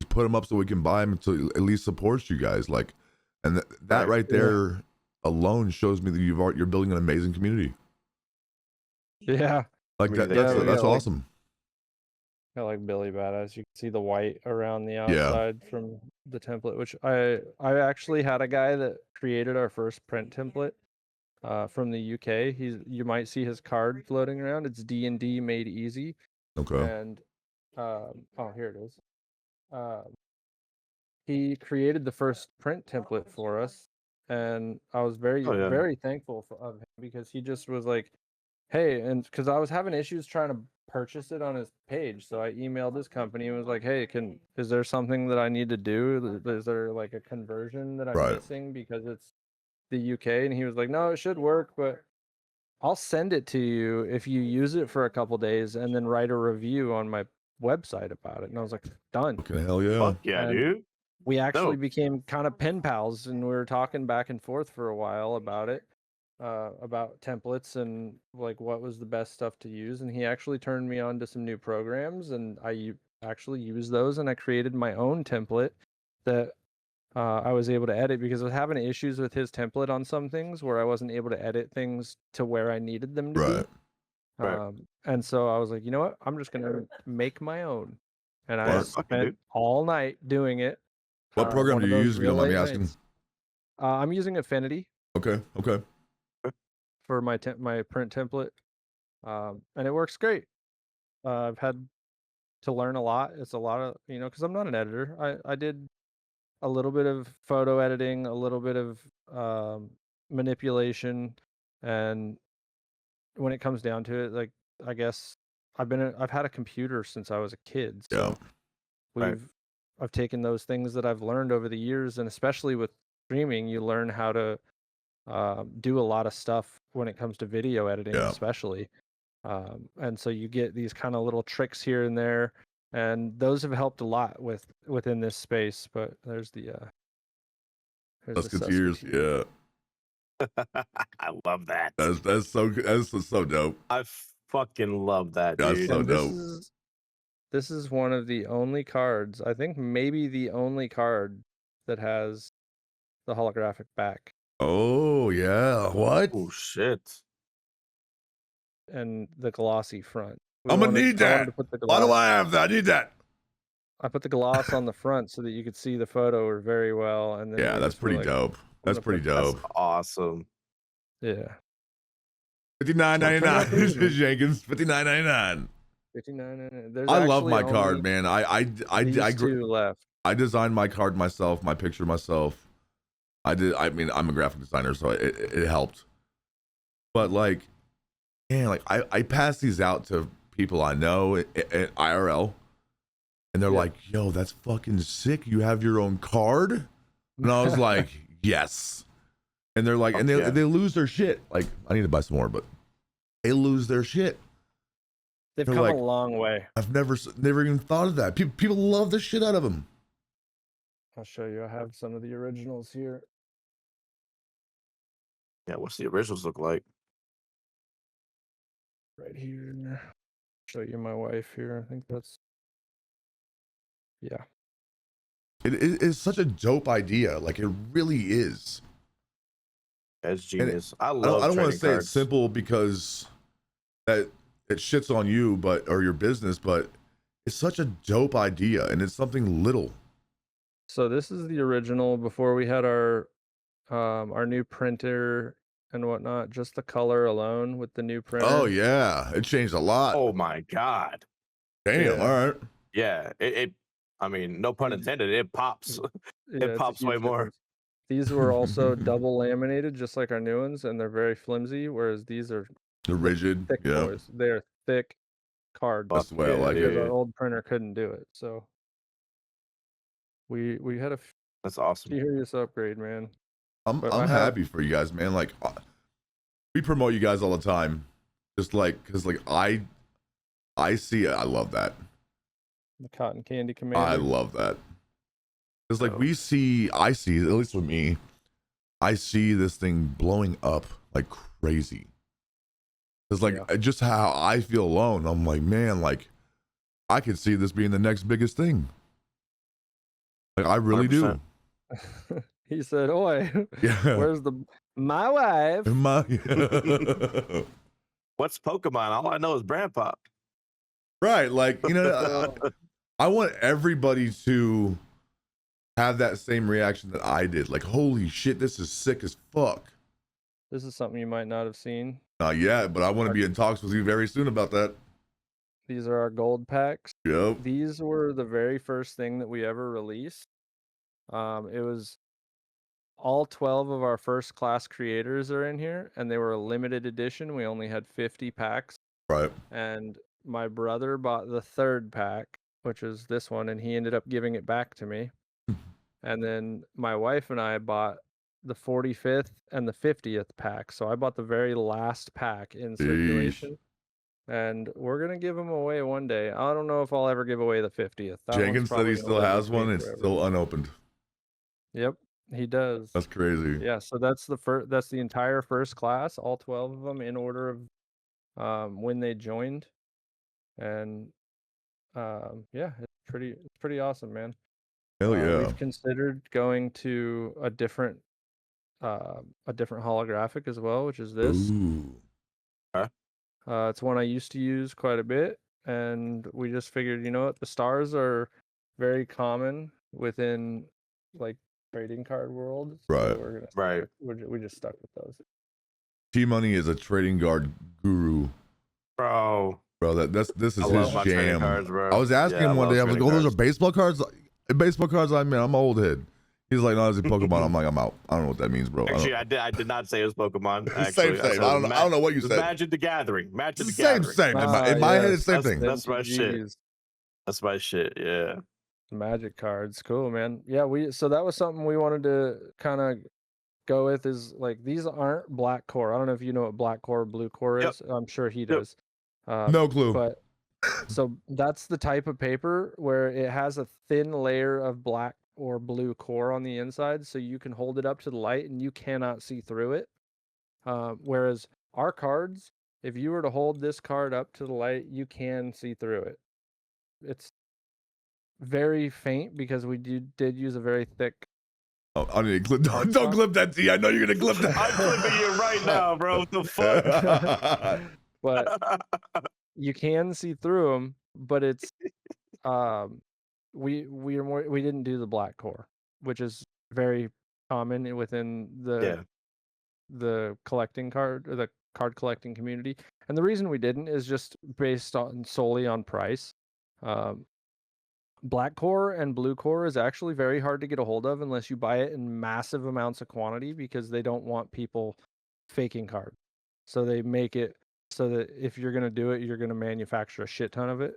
just put them up so we can buy them to at least support you guys." Like, and that right there alone shows me that you're building an amazing community. Yeah, Like Yeah, that's we got, like, awesome. got like Billy Badass. You can see the white around the outside from the template, which I actually had a guy that created our first print template from the UK. You might see his card floating around. It's D&D made easy. Okay. And here it is. He created the first print template for us, and I was very very thankful of him, because he just was like, hey, and because I was having issues trying to purchase it on his page, so I emailed his company and was like, hey, is there something that I need to do? Is there like a conversion that I'm Right. missing because it's the UK? And he was like, no, it should work, but I'll send it to you if you use it for a couple days and then write a review on my website about it. And I was like, done. Okay, hell yeah. Fuck yeah, And dude. we actually Dope. became kind of pen pals, and we were talking back and forth for a while about it, about templates and like what was the best stuff to use. And he actually turned me on to some new programs, and I actually used those, and I created my own template that I was able to edit, because I was having issues with his template on some things where I wasn't able to edit things to where I needed them to Right. be. Right. And so I was like, you know what? I'm just gonna make my own. And I Smart. spent dude. all night doing it. What program one do of you those use, if you don't real mind me late asking? nights. I'm using Affinity Okay. for my my print template, and it works great. I've had to learn a lot. It's a lot of, because I'm not an editor. I did a little bit of photo editing, a little bit of manipulation, and when it comes down to it, like, I guess I've had a computer since I was a kid, so Right. I've taken those things that I've learned over the years, and especially with streaming, you learn how to do a lot of stuff when it comes to video editing, especially. And so you get these kind of little tricks here and there, and those have helped a lot within this space. But there's the Musketeers, yeah. I love that. That's so dope. I fucking love that, That's dude. so And dope. this is one of the only cards, I think maybe the only card, that has the holographic back Oh yeah. What? Oh shit. and the glossy front. I'm gonna need I wanted that. to put the Why do gloss- I have that? I need that. I put the gloss on the front so that you could see the photo very well, and then Yeah, we that's just were pretty like, dope. That's gonna pretty put- dope. That's awesome. Yeah, $59.99. Jenkins. $59.99. 59. There's I love my actually card, only man. I two left. I designed my card myself, my picture myself. I mean, I'm a graphic designer, so it helped. But like, man, like I pass these out to people I know at IRL, and they're like, "Yo, that's fucking sick. You have your own card?" And I was like, "Yes." And they're like, and they lose their shit. Like, I need to buy some more, but they lose their shit. They've They're come like, a long way. I've never even thought of that. People love the shit out of them. I'll show you. I have some of the originals here. Yeah, what's the originals look like? Right here. Show you my wife here. I think that's, yeah. It is such a dope idea. Like, it really is. That's And genius. I I love don't want to trading say cards. it's simple because that it shits on you, or your business, but it's such a dope idea, and it's something little. So this is the original before we had our new printer and whatnot. Just the color alone with the new printer. Oh yeah, it changed a lot. Oh my god. Damn. yeah. All right. Yeah, it I mean, no pun intended, it pops. Yeah, It it's a pops way huge more. difference. These were also double laminated, just like our new ones, and they're very flimsy. Whereas these are They're rigid. thick Yeah, boys. They're thick cards. that's the way I Yeah, like Because it. our old printer couldn't do it. So we had a That's awesome. serious upgrade, man. I'm But I have- happy for you guys, man. Like, we promote you guys all the time, just like because like I see it. I love that. The cotton candy commander. I love that. Because like Oh. I see, at least with me, I see this thing blowing up like crazy. It's like just how I feel alone. I'm like, man, like I could see this being the next biggest thing. Like I really 100%. do. He said, "Oi, Yeah. where's my wife?" What's Pokemon? All I know is BrandPop. Right, like I want everybody to have that same reaction that I did. Like, holy shit, this is sick as fuck. This is something you might not have seen. Not yet, but I want to be in talks with you very soon about that. These are our gold packs. Yep. These were the very first thing that we ever released. It was all 12 of our first class creators are in here, and they were a limited edition. We only had 50 packs. Right. And my brother bought the third pack, which is this one, and he ended up giving it back to me. And then my wife and I bought the 45th and the 50th pack. So I bought the very last pack in circulation. And we're going to give them away one day. I don't know if I'll ever give away the 50th. Jenkins said he still has one. It's still unopened. Yep, he does. That's crazy. Yeah, so that's the entire first class, all 12 of them in order of when they joined. And yeah, it's pretty awesome, man. Hell yeah. We've considered going to a different holographic as well, which is this. Ooh. It's one I used to use quite a bit, and we just figured, you know what, the stars are very common within like trading card world. Right. So we're gonna we just stuck with those. T-Money is a trading card guru. Bro, this is I his love my trading jam. cards, bro. I was asking him one day, I was like, oh, those are baseball cards? Baseball cards? I mean, I'm old head. He's like, no, it's a Pokemon. I'm like, I'm out. I don't know what that means, bro. Actually, I did not say it was Pokemon. Actually, same. I don't know what you said. Magic the Gathering. Magic the Gathering. Same. In my head, it's the same thing. That's my shit. That's my shit. Yeah. Magic cards, cool, man. Yeah, so that was something we wanted to kind of go with. Is like, these aren't black core. I don't know if you know what black core, blue core is. I'm sure he does. No clue. But so that's the type of paper where it has a thin layer of black or blue core on the inside, so you can hold it up to the light and you cannot see through it. Whereas our cards, if you were to hold this card up to the light, you can see through it. It's very faint because we did use a very thick. Oh, I need to clip. Don't clip that, T. I know you're gonna clip that. I'm clipping it right now, bro. What the fuck? But you can see through them, but it's we didn't do the black core, which is very common within the collecting card or the card collecting community. And the reason we didn't is just based on solely on price. Black core and blue core is actually very hard to get a hold of unless you buy it in massive amounts of quantity, because they don't want people faking cards. So they make it so that if you're going to do it, you're going to manufacture a shit ton of it.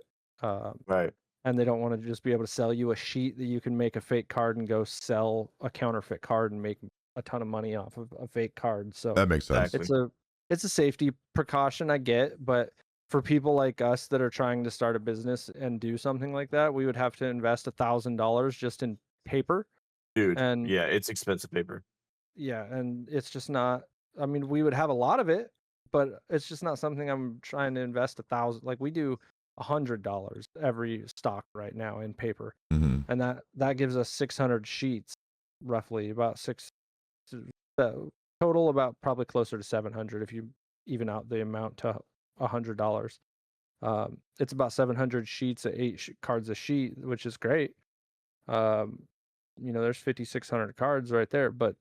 Right. And they don't want to just be able to sell you a sheet that you can make a fake card and go sell a counterfeit card and make a ton of money off of a fake card. So that makes sense. It's a safety precaution, I get, but for people like us that are trying to start a business and do something like that, we would have to invest $1,000 just in paper. Dude, And yeah, it's expensive paper. yeah, and it's just not. I mean, we would have a lot of it, but it's just not something I'm trying to invest 1,000. Like we do $100 every stock right now in paper, and that gives us 600 sheets, roughly about total about probably closer to 700 if you even out the amount to $100. It's about 700 sheets at cards a sheet, which is great. There's 5,600 cards right there, but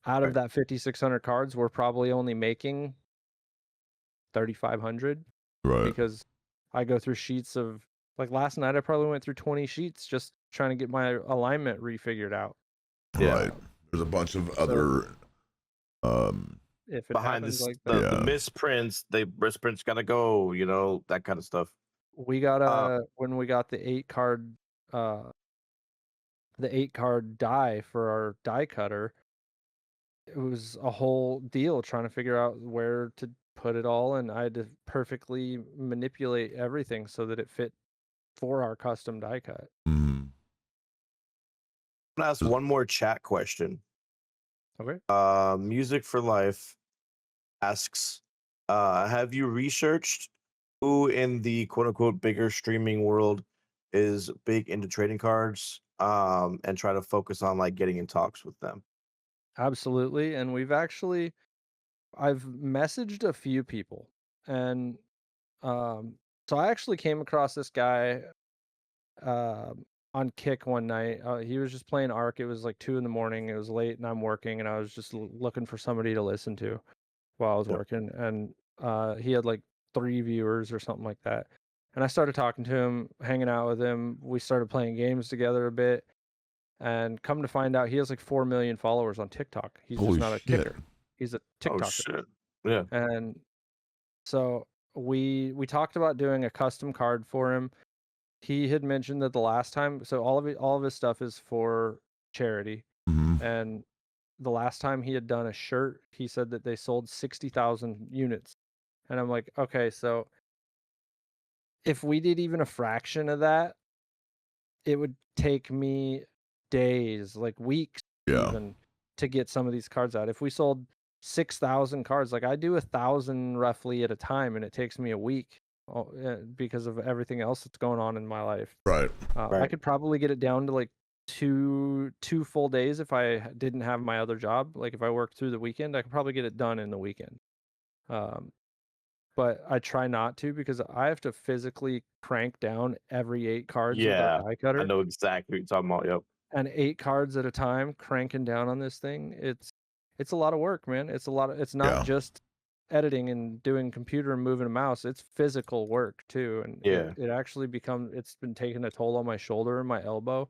out of that 5,600 cards, we're probably only making 3,500, Right. because I go through sheets of, like last night I probably went through 20 sheets just trying to get my alignment refigured out. Yeah. Right. There's a bunch of other If it Behind happens this, like that, the misprints, misprints gotta go, that kind of stuff. we got when we got the 8-card die for our die cutter, it was a whole deal trying to figure out where to put it all, and I had to perfectly manipulate everything so that it fit for our custom die cut. Mm-hmm. I'm gonna ask one more chat question. Okay. Music for Life asks, have you researched who in the quote unquote bigger streaming world is big into trading cards, and try to focus on like getting in talks with them? Absolutely. And I've messaged a few people, and so I actually came across this guy on Kick one night. He was just playing Ark. It was like 2 in the morning. It was late, and I'm working, and I was just looking for somebody to listen to while I was working. And he had like 3 viewers or something like that. And I started talking to him, hanging out with him. We started playing games together a bit. And come to find out, he has like 4 million followers on TikTok. He's Holy just not a shit. kicker. He's a Oh TikToker. shit! Yeah. And so we talked about doing a custom card for him. He had mentioned that the last time, so all of his stuff is for charity. Mm-hmm. And the last time he had done a shirt, he said that they sold 60,000 units. And I'm like, okay, so if we did even a fraction of that, it would take me days, like weeks even, to get some of these cards out. If we sold 6,000 cards, like I do 1,000 roughly at a time, and it takes me a week because of everything else that's going on in my life. Right. I could probably get it down to like two full days if I didn't have my other job. Like if I worked through the weekend, I could probably get it done in the weekend. But I try not to, because I have to physically crank down every 8 cards with our die cutter. I know exactly what you're talking about. Yep. And 8 cards at a time, cranking down on this thing. It's a lot of work, man. It's not just editing and doing computer and moving a mouse. It's physical work too. And it actually it's been taking a toll on my shoulder and my elbow.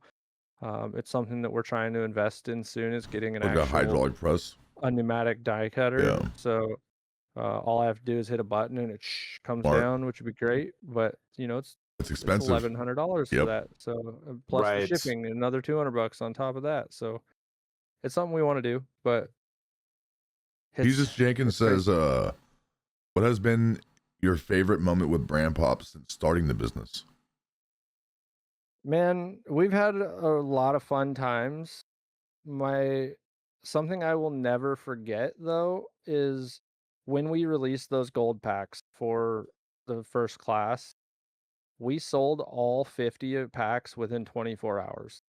It's something that we're trying to invest in soon, is getting an like a hydraulic press, a pneumatic die cutter. Yeah. So all I have to do is hit a button and it comes down, which would be great. But it's expensive. $1,100 for that. So plus the shipping, another $200 on top of that. So it's something we want to do. But Jesus Jenkins says, what has been your favorite moment with BrandPop since starting the business? Man, we've had a lot of fun times. Something I will never forget though is when we released those gold packs for the first class. We sold all 50 packs within 24 hours.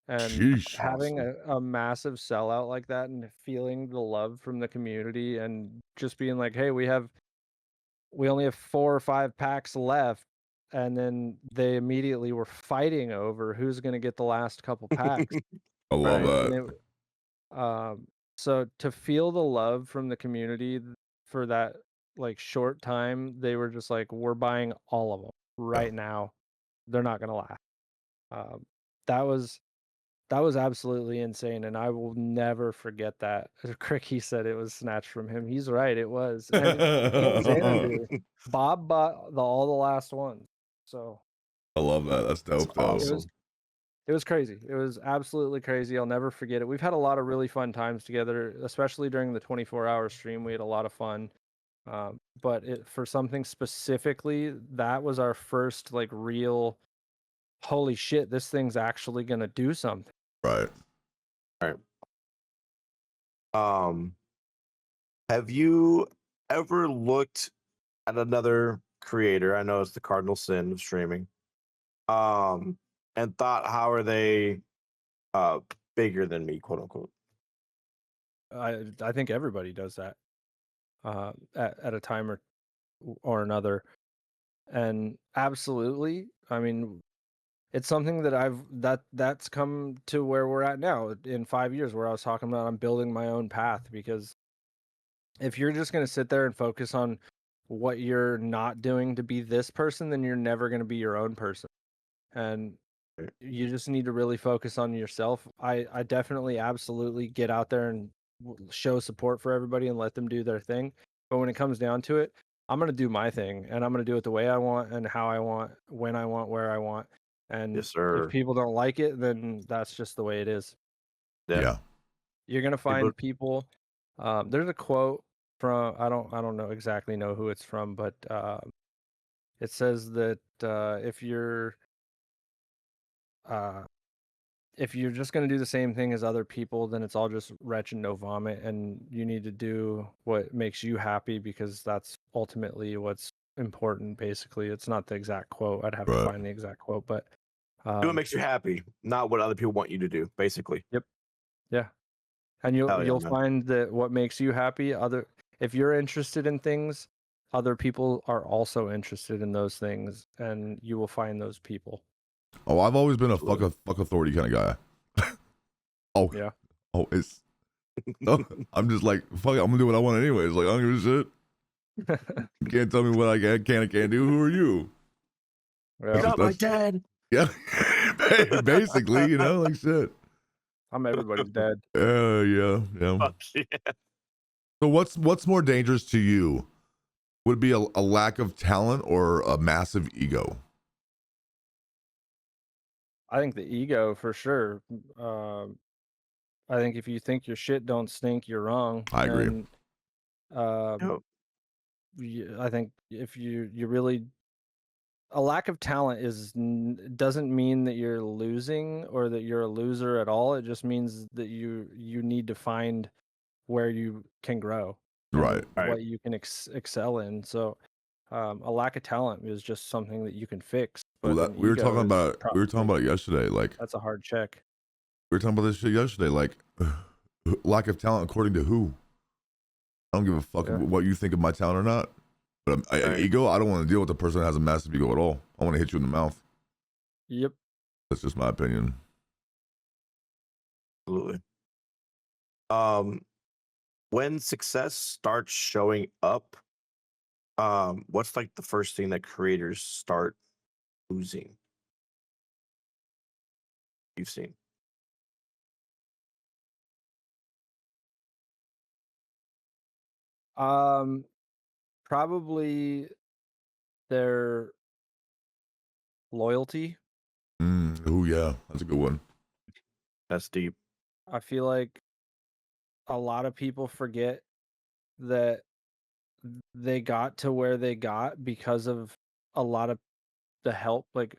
And having a massive sellout like that, and feeling the love from the community, and just being like, hey, we only have 4 or 5 packs left. And then they immediately were fighting over who's going to get the last couple packs. I love that. So to feel the love from the community for that like short time, they were just like, we're buying all of them right now. They're not going to last. That was absolutely insane, and I will never forget that. Cricky said it was snatched from him. He's right, it was. And Bob bought all the last ones. So I love that. That's dope. Awesome. It was crazy. It was absolutely crazy. I'll never forget it. We've had a lot of really fun times together, especially during the 24-hour stream. We had a lot of fun. But for something specifically, that was our first like real, holy shit, this thing's actually gonna do something. Right. Right. Have you ever looked at another creator? I know it's the cardinal sin of streaming. And thought, how are they uh bigger than me, quote unquote? I think everybody does that at a time or another, and absolutely, I mean, it's something that that's come to where we're at now in 5 years, where I was talking about I'm building my own path. Because if you're just going to sit there and focus on what you're not doing to be this person, then you're never going to be your own person. And you just need to really focus on yourself. I definitely absolutely get out there and show support for everybody and let them do their thing. But when it comes down to it, I'm going to do my thing, and I'm going to do it the way I want and how I want, when I want, where I want. And Yes, if sir. people don't like it, then that's just the way it is. Yeah. You're going to find people. There's a quote from, I don't know exactly know who it's from, but it says that uh, if you're just going to do the same thing as other people, then it's all just retch and no vomit, and you need to do what makes you happy, because that's ultimately what's important. Basically, it's not the exact quote. I'd have to Right. find the exact quote, but Do what makes you happy, not what other people want you to do, basically. Yep. Yeah. And Hell yeah, you'll man. find that what makes you happy, if you're interested in things, other people are also interested in those things, and you will find those people. Oh, I've always been a fuck Absolutely. authority kind of guy. Oh, Yeah. oh, it's. Oh, I'm just like, fuck it, I'm gonna do what I want anyways. Like, I don't give a shit. You can't tell me what I can and can't do. Who are you? Yeah. You're not my That's- dad. Yeah, basically, you know, like shit. I'm everybody's dad. Yeah. Fuck yeah. So what's more dangerous to you? Would it be a lack of talent or a massive ego? I think the ego for sure. I think if you think your shit don't stink, you're wrong. I agree. And Yo, I think if you really, a lack of talent doesn't mean that you're losing or that you're a loser at all. It just means that you need to find where you can grow Right. and what you can excel in. So a lack of talent is just something that you can fix, but Well, an we were ego talking is about it. We were talking probably, about it yesterday. Like, that's a hard check. we were talking about this shit yesterday. Like, lack of talent according to who? I don't give a fuck Yeah. what you think of my talent or not. But an ego, I don't want to deal with a person that has a massive ego at all. I want to hit you in the mouth. Yep. That's just my opinion. absolutely. When success starts showing up, what's like the first thing that creators start losing? You've seen. Probably their loyalty. Oh yeah, that's a good one. That's deep. I feel like a lot of people forget that they got to where they got because of a lot of the help. Like,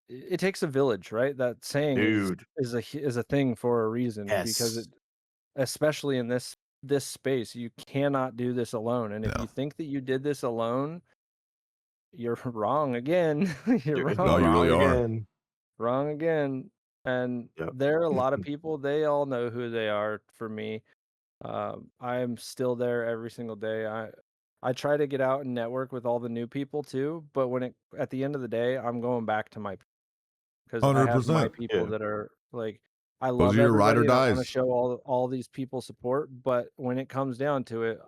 it takes a village, right? That saying Dude. is a thing for a reason, because Yes. especially in this space, you cannot do this alone. And if No. you think that you did this alone, you're wrong again. You're Dude, No, wrong. you wrong really are. again. Wrong again. And Yep. there are a lot of people, they all know who they are. For me, I'm still there every single day. I try to get out and network with all the new people too, but at the end of the day, I'm going back to my, because I have my 100%. people Yeah. that are like, I Those love are your ride or everybody and I want to dies. show all these people support, but when it comes down to it,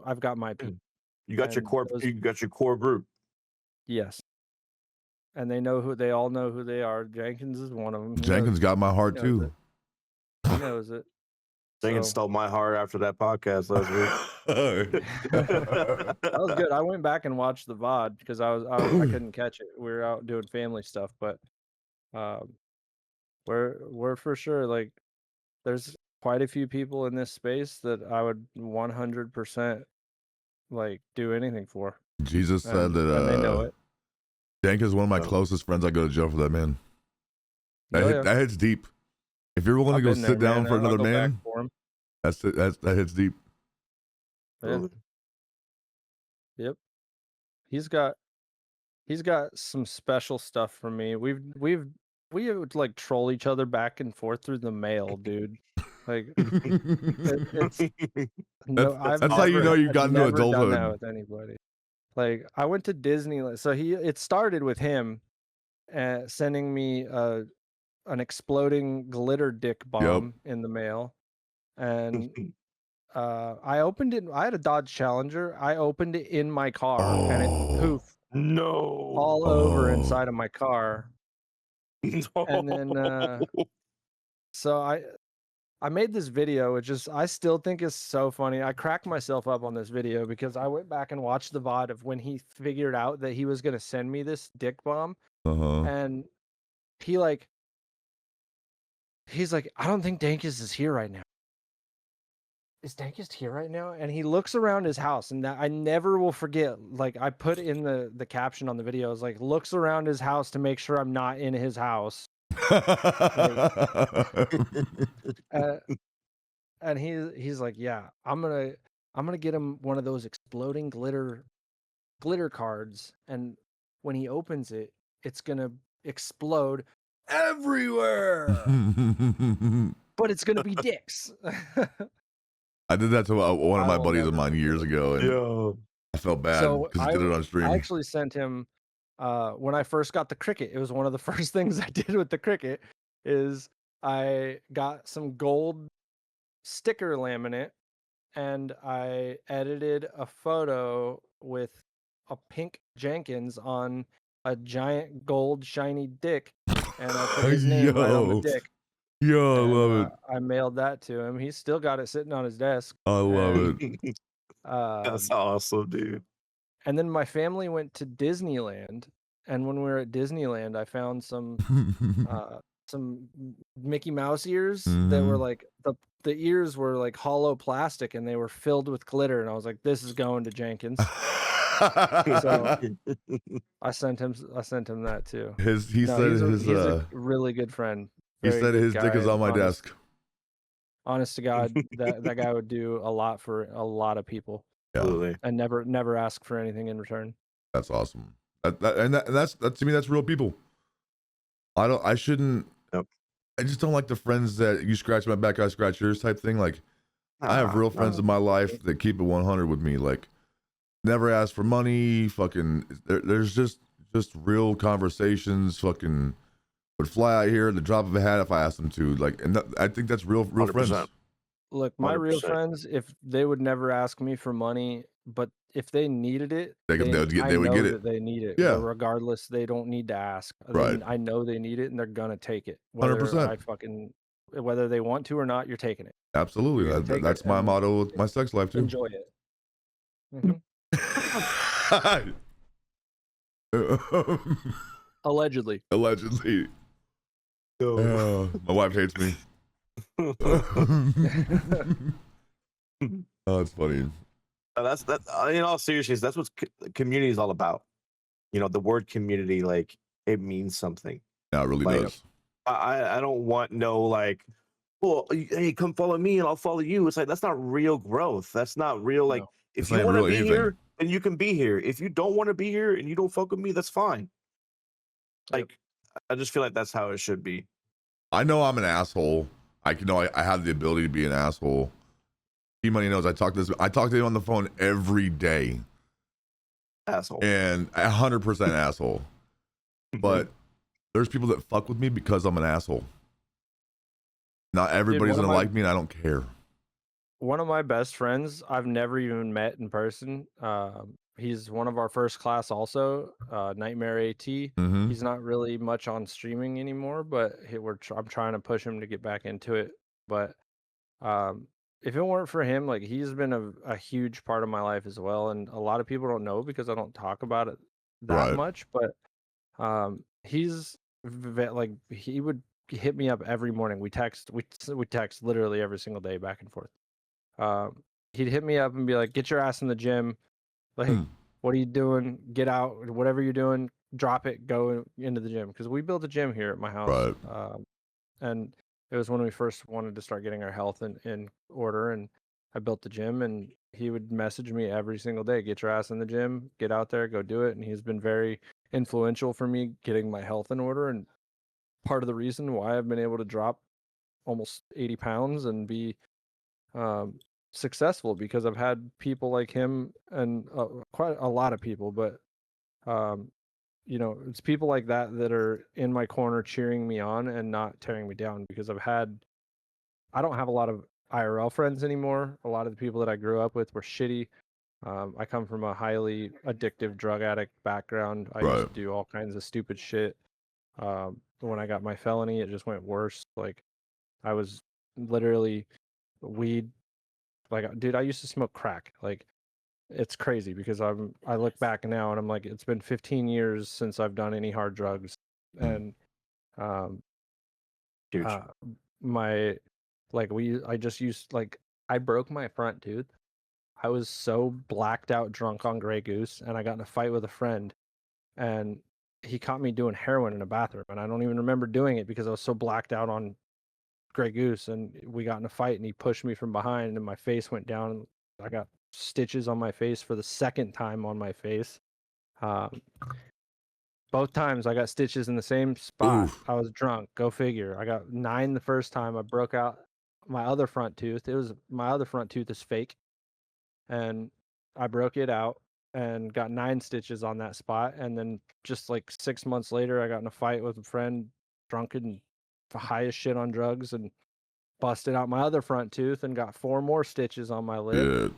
I've got my people. You got your And core. You got your core group. yes, and they all know who they are. Jenkins is one of them. Jenkins got my heart he knows too. He knows it. Jenkins stole my heart after that podcast last week. That was good. I went back and watched the VOD because I couldn't catch it. We were out doing family stuff, but we're for sure, like, there's quite a few people in this space that I would 100% like do anything for. Jesus said And they know that it. Dank is one of my Oh. closest friends. I go to jail for that man. Oh, yeah. That hits deep. If you're willing I've to go been sit there, down man. for I'll another go back man, for him. that hits deep. Yeah. Totally. Yep. He's got some special stuff for me. We would like troll each other back and forth through the mail, dude. Like it's no, I've That's how you know you got into never done that adulthood. with anybody. Like I went to Disneyland, so it started with him sending me an exploding glitter dick bomb in the mail, and I opened it. I had a Dodge Challenger. I opened it in my car, and it poofed No. all over inside of my car. No. And then so I made this video, which is I still think is so funny. I cracked myself up on this video because I went back and watched the VOD of when he figured out that he was gonna send me this dick bomb, and he's like, I don't think Dankus is here right now. Is Dankus here right now? And he looks around his house, and that I never will forget. Like I put in the caption on the video, is like looks around his house to make sure I'm not in his house. And he's like, yeah, I'm gonna get him one of those exploding glitter cards, and when he opens it, it's gonna explode everywhere, but it's gonna be dicks. I did that to one of I my will buddies of never mine years ago, and Yo. I felt bad So because he did it on stream. I actually sent him when I first got the Cricut. It was one of the first things I did with the Cricut. Is I got some gold sticker laminate, and I edited a photo with a pink Jenkins on a giant gold shiny dick, and I put his name right on the dick. Yo, I love it. I mailed that to him. He's still got it sitting on his desk. I love it. That's awesome, dude. And then my family went to Disneyland, and when we were at Disneyland, I found some Mickey Mouse ears that were like the ears were like hollow plastic, and they were filled with glitter, and I was like, this is going to Jenkins. So I sent him that too. He's a really good friend. He said his dick is on my desk. Honest to God, that guy would do a lot for a lot of people. Yeah. And never ask for anything in return. That's awesome. That's to me, that's real people. I shouldn't. Yep. I just don't like the friends that you scratch my back, I scratch yours type thing. Like, I have real friends in my life that keep it 100 with me. Like, never ask for money. Fucking, there's just real conversations. Fucking would fly out here at the drop of a hat if I asked them to. Like, and I think that's real 100%. friends. Look, my 100%. real friends, if they would never ask me for money, but if they needed it, They would get it. That they need it. Yeah. Regardless, they don't need to ask. Right. I know they need it, and they're gonna take it. 100%. Whether they want to or not, you're taking it. Absolutely. That's my motto with my sex life too. Enjoy it. Mhm. Allegedly. Allegedly. My wife hates me. Oh, it's funny. That's in all seriousness, that's what community is all about. You know, the word community, like, it means something. Yeah, it really Like, does. I don't want no, like, well, hey, come follow me and I'll follow you. It's like, that's not real growth. That's not real. Like, No. if It's you not want to really be anything. here, then you can be here. If you don't want to be here and you don't fuck with me, that's fine. Like, I just feel like that's how it should be. I know I'm an asshole. I have the ability to be an asshole. Money knows I talk to him on the phone every day. Asshole. And 100% asshole. But there's people that fuck with me because I'm an asshole. Not everybody's gonna like me, and I don't care. One of my best friends, I've never even met in person. He's one of our first class also, Nightmare AT. Mm-hmm. He's not really much on streaming anymore, but I'm trying to push him to get back into it. But if it weren't for him, like, he's been a huge part of my life as well, and a lot of people don't know because I don't talk about it that much. But he's like, he would hit me up every morning. We text literally every single day, back and forth. He'd hit me up and be like, "Get your ass in the gym. Like, Hmm. what are you doing? Get out. Whatever you're doing, drop it. Go into the gym because we built a gym here at my house. Right. And it was when we first wanted to start getting our health in order, and I built the gym, and he would message me every single day, get your ass in the gym, get out there, go do it. And he's been very influential for me getting my health in order, and part of the reason why I've been able to drop almost 80 pounds and be successful, because I've had people like him and quite a lot of people, but um, it's people like that that are in my corner cheering me on and not tearing me down, because I don't have a lot of IRL friends anymore. A lot of the people that I grew up with were shitty. I come from a highly addictive drug addict background. I used Right. to do all kinds of stupid shit. When I got my felony, it just went worse. Like, I was literally weed. Like, dude, I used to smoke crack. Like, it's crazy because I look back now and I'm like, it's been 15 years since I've done any hard drugs. Mm. And um Huge. my I just used, like, I broke my front tooth. I was so blacked out drunk on Grey Goose, and I got in a fight with a friend, and he caught me doing heroin in a bathroom, and I don't even remember doing it because I was so blacked out on Grey Goose. And we got in a fight, and he pushed me from behind, and my face went down, and I got stitches on my face for the second time on my face. Um, Both times I got stitches in the same spot. Oof. I was drunk. Go figure. I got 9 the first time. I broke out my other front tooth. My other front tooth is fake, and I broke it out and got 9 stitches on that spot. And then just like 6 months later, I got in a fight with a friend, drunk and high as shit on drugs, and busted out my other front tooth and got 4 more stitches on my lip.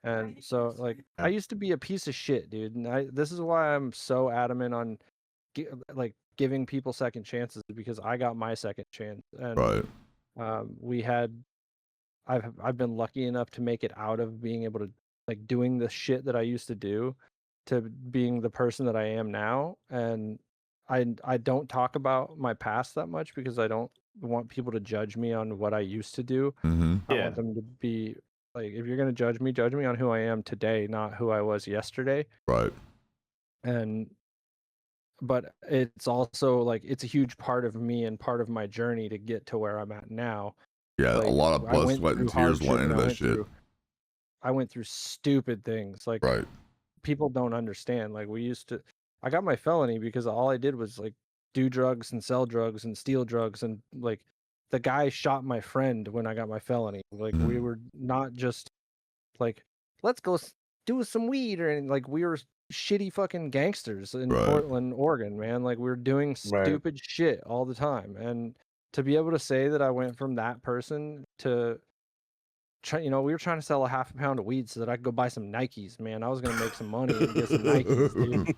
Yeah. And so, like, I used to be a piece of shit, dude. And this is why I'm so adamant on giving people second chances, because I got my second chance. And Right. we had I've been lucky enough to make it out of being able to, like, doing the shit that I used to do, to being the person that I am now. And I don't talk about my past that much because I don't want people to judge me on what I used to do. Mm-hmm. I Yeah. want them to be like, if you're going to judge me on who I am today, not who I was yesterday. Right. And but it's also like, it's a huge part of me and part of my journey to get to where I'm at now. Yeah. Like, A lot of I blood, went sweat, and through tears went hardship, and into that shit. I went through stupid things. Like, Right. people don't understand. Like, I got my felony because all I did was, like, do drugs and sell drugs and steal drugs. And, like, the guy shot my friend when I got my felony. Like, we Mhm. were not just like, let's go do some weed, or anything. Like, we were shitty fucking gangsters in Right. Portland, Oregon, man. Like, we were doing Right. stupid shit all the time. And to be able to say that I went from that person to we were trying to sell a half a pound of weed so that I could go buy some Nikes, man. I was gonna make some money and get some Nikes, dude.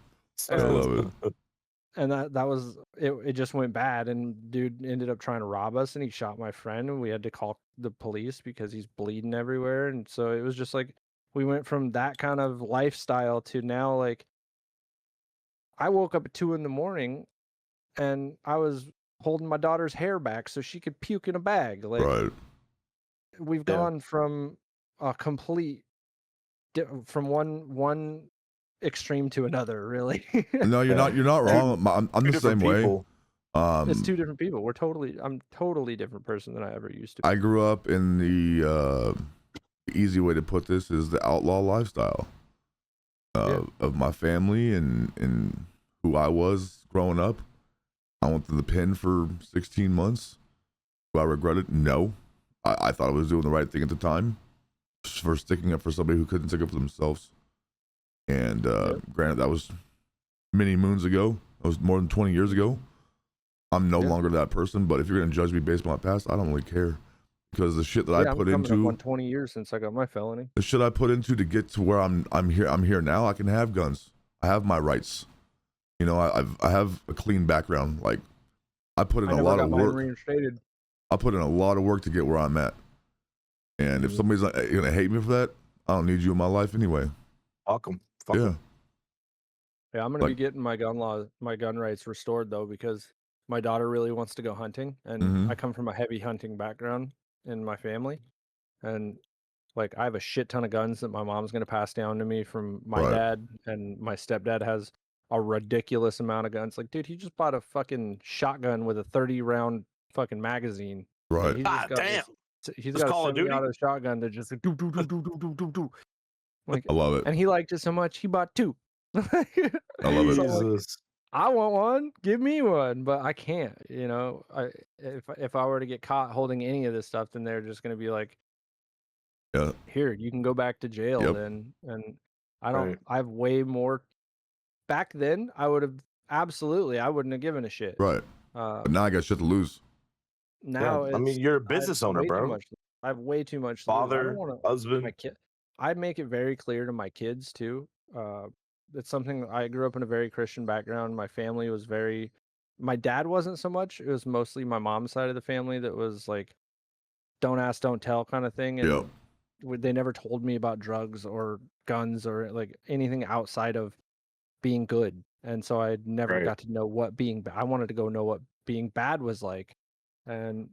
I love it. And that was it. It just went bad, and dude ended up trying to rob us, and he shot my friend, and we had to call the police because he's bleeding everywhere. And so it was just like, we went from that kind of lifestyle to now, like, I woke up at 2 a.m. and I was holding my daughter's hair back so she could puke in a bag. Like, Right. we've Yeah. gone from a complete from one extreme to another, really. No, you're Yeah. not. You're not wrong. I'm Two the same different way. people. It's 2 different people. I'm totally different person than I ever used to be. I grew up in the easy way to put this is the outlaw lifestyle of my family and who I was growing up. I went to the pen for 16 months. Do I regret it? No. I thought I was doing the right thing at the time for sticking up for somebody who couldn't stick up for themselves. And granted, that was many moons ago. That was more than 20 years ago. I'm no longer that person, but if you're going to judge me based on my past, I don't really care. Because the shit that I put I'm coming into up on 20 years since I got my felony. the shit I put into to get to where I'm here now, I can have guns. I have my rights. You know, I have a clean background. Like, I put in a lot of work. Reinstated. I put in a lot of work to get where I'm at. And if somebody's gonna hate me for that, I don't need you in my life anyway. Fuck 'em. Yeah. Yeah, I'm gonna be getting my gun rights restored, though, because my daughter really wants to go hunting, and I come from a heavy hunting background in my family, and Like I have a shit ton of guns that my mom's gonna pass down to me from my Right. dad, and my stepdad has a ridiculous amount of guns. Like, dude, he just bought a fucking shotgun with a 30-round fucking magazine. Right. He's just God got damn. he's That's got a Call of Duty? semi-auto shotgun that just like do do do do do do do do. Like, I love it. and he liked it so much he bought 2. I love it. So, like, Jesus. I want one, give me one, but I can't. If I were to get caught holding any of this stuff, then they're just gonna be like, Yeah. here, you can go back to jail Yep. then. And I don't. Right. I have way more. Back then, I would have absolutely. I wouldn't have given a shit. Right. Uh, But now I got shit to lose. now I it's. mean, you're a I have business owner, way too bro. much. I have way too much. To lose. I Father, don't want to. husband. My kid. I'd make it very clear to my kids too. It's something I grew up in a very Christian background. My family was very. My dad wasn't so much. It was mostly my mom's side of the family that was like, don't ask, don't tell kind of thing. And Yep. they never told me about drugs or guns or like anything outside of being good. And so I never Right. got to know what being I wanted to go know what being bad was like. And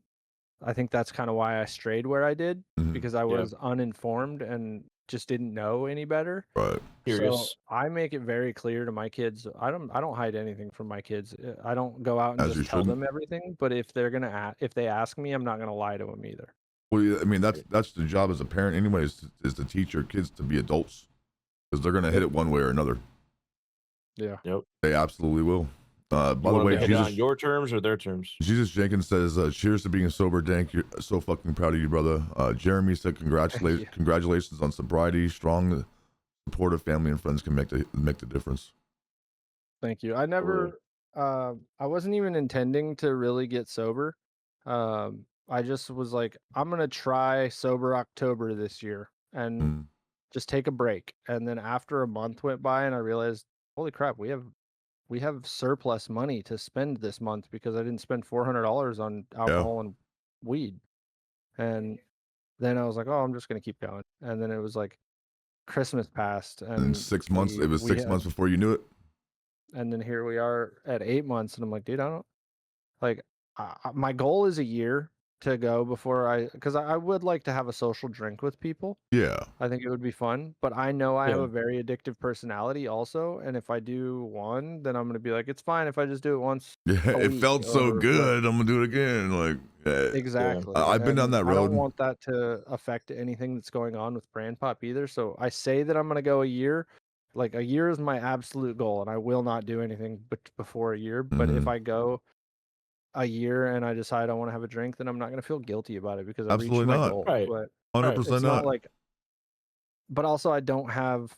I think that's kind of why I strayed where I did, Mhm. because I was uninformed and just didn't know any better. Right. So Curious. I make it very clear to my kids. I don't hide anything from my kids. I don't go out and As you just tell shouldn't. them everything. But if if they ask me, I'm not gonna lie to them either. Well, yeah, I mean, that's the job as a parent, anyways, is to teach your kids to be adults, because they're gonna hit it one way or another. Yeah. Yep. They absolutely will. By You the want way, to hit it on Jesus, your terms or their terms? Jesus Jenkins says, "Cheers to being sober, Dank. You're so fucking proud of you, brother." Jeremy said, you. "Congratulations on sobriety. Strong, supportive family and friends can make the difference." Thank you. I never, I wasn't even intending to really get sober. I just was like, I'm gonna try sober October this year and Mm. just take a break. And then after a month went by, and I realized, holy crap, we have surplus money to spend this month because I didn't spend $400 on alcohol and weed. And then I was like, oh, I'm just gonna keep going. And then it was like Christmas passed, In and 6 months, it was 6 months before you knew it. and then here we are at 8 months, and I'm like, dude, I don't like. My goal is a year to go before because I would like to have a social drink with people. Yeah. I think it would be fun, but I know I have Yeah. a very addictive personality also, and if I do one, then I'm gonna be like, it's fine if I just do it once. Yeah. A It week felt so or good. I'm gonna do it again. Like, Exactly. I've been down And that I don't road. want that to affect anything that's going on with Brand Pop either. So I say that I'm gonna go a year. Like a year is my absolute goal, and I will not do anything before a year. But if Mhm. I go a year and I decide I want to have a drink, then I'm not gonna feel guilty about it because I've reached Absolutely my not. goal. Right. But 100% it's not. not like. But also, I don't have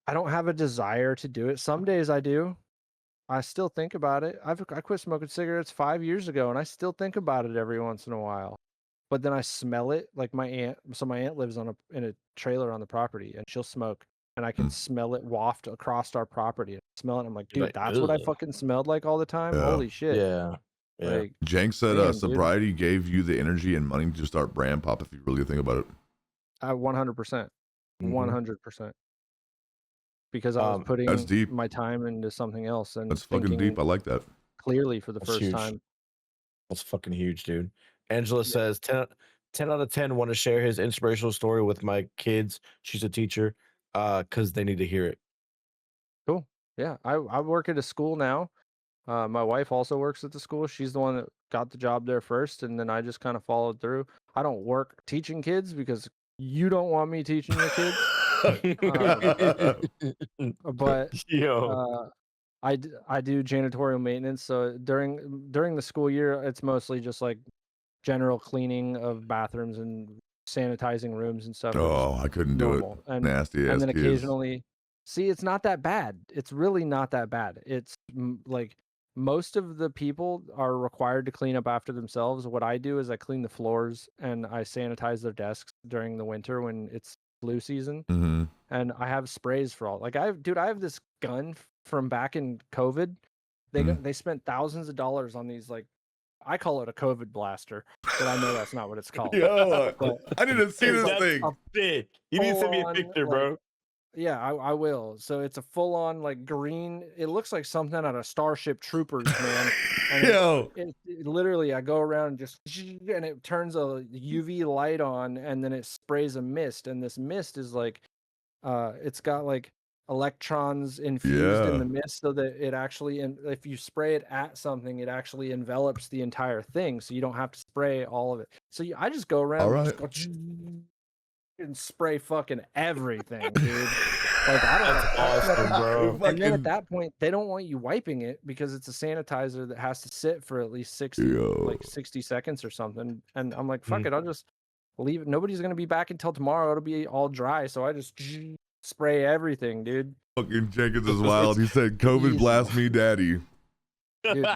a desire to do it. Some days I do. I still think about it. I quit smoking cigarettes 5 years ago, and I still think about it every once in a while. But then I smell it, like my aunt. So my aunt lives in a trailer on the property, and she'll smoke, and I can smell it waft across our property. And smell it, and I'm like, You're dude, like, that's what I "Ugh." fucking smelled like all the time. Yeah. Holy shit! Yeah. Yeah. Like, Jank said damn, dude. sobriety gave you the energy and money to start Brand Pop, if you really think about it. 100%, Mhm. 100%. Because I was That's putting deep. my time into something else and That's fucking thinking deep. I like that. clearly for the That's first huge. time. That's fucking huge, dude. Angela Yeah. says 10 out of 10 want to share his inspirational story with my kids. She's a teacher because they need to hear it. Cool. Yeah, I work at a school now. My wife also works at the school. She's the one that got the job there first, and then I just kind of followed through. I don't work teaching kids because you don't want me teaching your kids. But Yo. I do janitorial maintenance. So during the school year, it's mostly just like general cleaning of bathrooms and sanitizing rooms and stuff. Oh, I couldn't do it. Normal. And Nasty ass and then kids. occasionally, see, it's not that bad. It's really not that bad. It's like most of the people are required to clean up after themselves. What I do is I clean the floors and I sanitize their desks during the winter when it's flu season. Mm-hmm. And I have sprays for all. Like I have this gun from back in COVID. They spent thousands of dollars on these, like, I call it a COVID blaster, but I know that's not what it's called. Yo, But I need to see Dude, this that's thing. big. You need to send me a full-on, picture, like, bro. Yeah, I will. So it's a full on like green. It looks like something out of Starship Troopers, man. And Yo, it literally, I go around and just and it turns a UV light on, and then it sprays a mist, and this mist is like, it's got like electrons infused in yeah. the mist, so that it actually, and if you spray it at something, it actually envelops the entire thing, so you don't have to spray all of it. So I just go around All and right. just go and spray fucking everything, dude. Like I don't. That's awesome, bro. And then at that point, they don't want you wiping it because it's a sanitizer that has to sit for at least 60 seconds or something. And I'm like, fuck it, I'll just leave it. Nobody's gonna be back until tomorrow. It'll be all dry, so I just spray everything, dude. Fucking Jenkins is wild. He said, "COVID easy. blast me, daddy." Dude,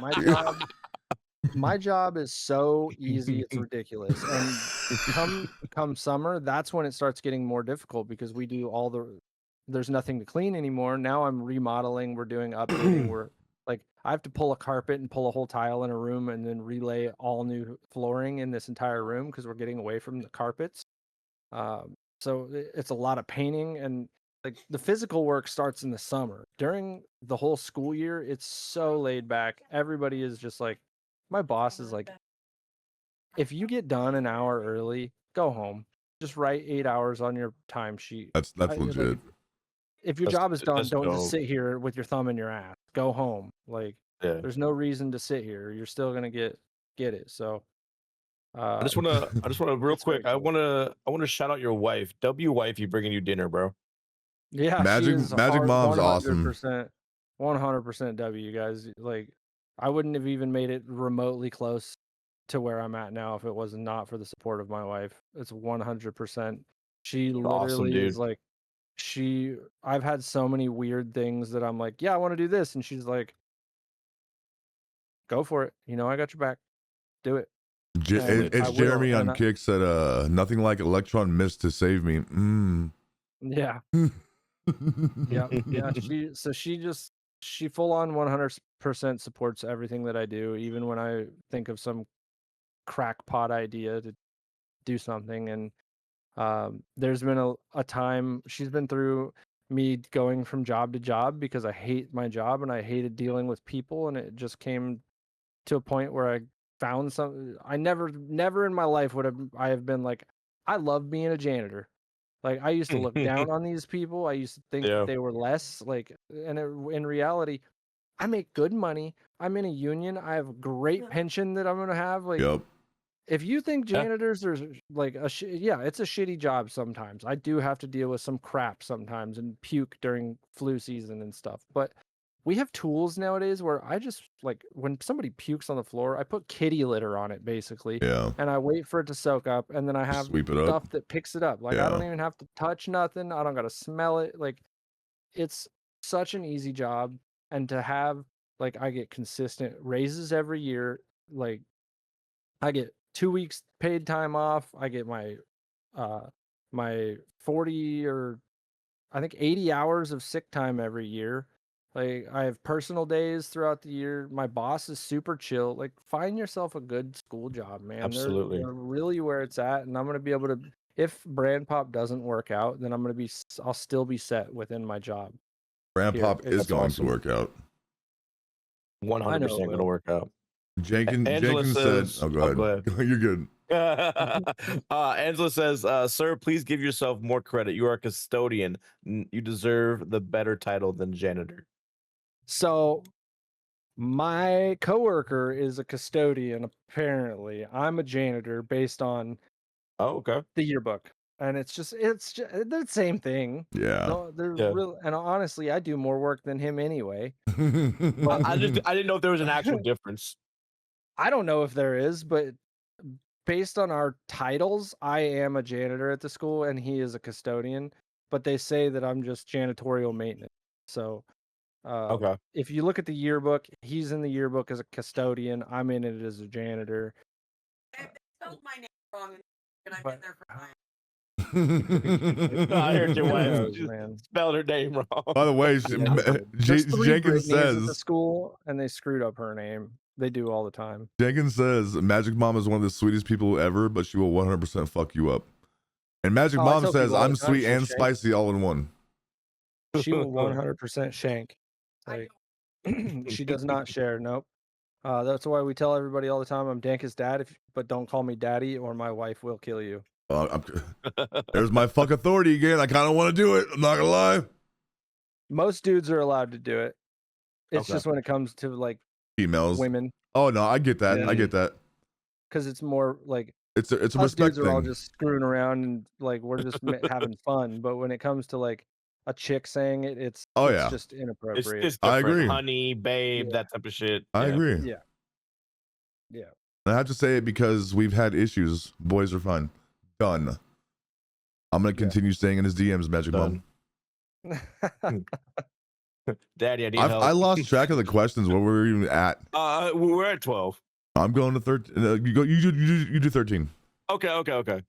my job is so easy, it's ridiculous. And come summer, that's when it starts getting more difficult because we do there's nothing to clean anymore. Now I'm remodeling, we're doing updating, we're like, I have to pull a carpet and pull a whole tile in a room and then relay all new flooring in this entire room because we're getting away from the carpets. So it's a lot of painting, and like the physical work starts in the summer. During the whole school year, it's so laid back. Everybody is just like, my boss is like, if you get done an hour early, go home. Just write 8 hours on your timesheet. That's legit. If your job is done, that's don't dope. just sit here with your thumb in your ass. Go home. Like, there's no reason to sit here. You're still gonna get it. So I just wanna real quick. I cool. wanna shout out your wife. Wifey bringing you dinner, bro. Yeah, Magic Mom's awesome. 100% W, guys. Like, I wouldn't have even made it remotely close to where I'm at now if it was not for the support of my wife. It's 100%. She literally is like, I've had so many weird things that I'm like, yeah, I want to do this, and she's like, go for it. You know, I got your back. Do it. It's Jeremy on Kick said, "Nothing like electron mist to save me." Yeah. Yeah. She full on 100% supports everything that I do, even when I think of some crackpot idea to do something. And there's been a time she's been through me going from job to job because I hate my job and I hated dealing with people, and it just came to a point where I found some. I never in my life I have been like, I love being a janitor. Like, I used to look down on these people. I used to think that they were less, like, and in reality, I make good money. I'm in a union. I have a great pension that I'm gonna have. Like, if you think janitors are like it's a shitty job sometimes. I do have to deal with some crap sometimes and puke during flu season and stuff. But we have tools nowadays where I just, like, when somebody pukes on the floor, I put kitty litter on it basically. Yeah. And I wait for it to soak up, and then I have Sweep it up. stuff that picks it up. Like, I don't even have to touch nothing. I don't gotta smell it. Like, it's such an easy job. And to have, like, I get consistent raises every year. Like, I get 2 weeks paid time off. I get my 40 or I think 80 hours of sick time every year. Like, I have personal days throughout the year. My boss is super chill. Like, find yourself a good school job, man. Absolutely. They're really where it's at, and I'm gonna be able to. If Brand Pop doesn't work out, then I'll still be set within my job. Brand Pop is going to work out. 100% gonna work out. Jenkins said, "Oh, go ahead. You're good." Angela says, "Sir, please give yourself more credit. You are a custodian. You deserve the better title than janitor." So, my coworker is a custodian. Apparently, I'm a janitor based on the yearbook, and it's just the same thing. Yeah. No, real, and honestly, I do more work than him anyway. But I didn't know if there was an actual difference. I don't know if there is, but based on our titles, I am a janitor at the school and he is a custodian, but they say that I'm just janitorial maintenance. So if you look at the yearbook, he's in the yearbook as a custodian. I'm in it as a janitor. They spelled my name wrong, and I've been there for 9. I heard your wife spelled her name wrong. By the way, Jenkins says at the school, and they screwed up her name. They do all the time. Jenkins says Magic Mom is one of the sweetest people ever, but she will 100% fuck you up. And Magic Mom says I'm sweet and spicy all in one. She will 100% shank. I Like, she does not share. Nope. That's why we tell everybody all the time, I'm Danka's dad, but don't call me daddy or my wife will kill you. There's my fuck authority again. I kind of want to do it. I'm not gonna lie. Most dudes are allowed to do it. It's Okay. just when it comes to like Females. women, Oh no, I get that. Yeah. I get that. because it's more like It's a us respect dudes are all thing. just screwing around and like we're just having fun. But when it comes to like a chick saying it, it's Oh, it's yeah. just It's inappropriate. different. I agree. Honey, babe, Yeah. that type of shit. I Yeah. agree. Yeah. Yeah. I have to say it because we've had issues. Boys are fine. Done. I'm gonna continue staying in his DMs, Magic Mom. Done. Daddy, I need help. I lost track of the questions. What were we even at? We're at 12. I'm going to 13. You go. You do 13. Okay.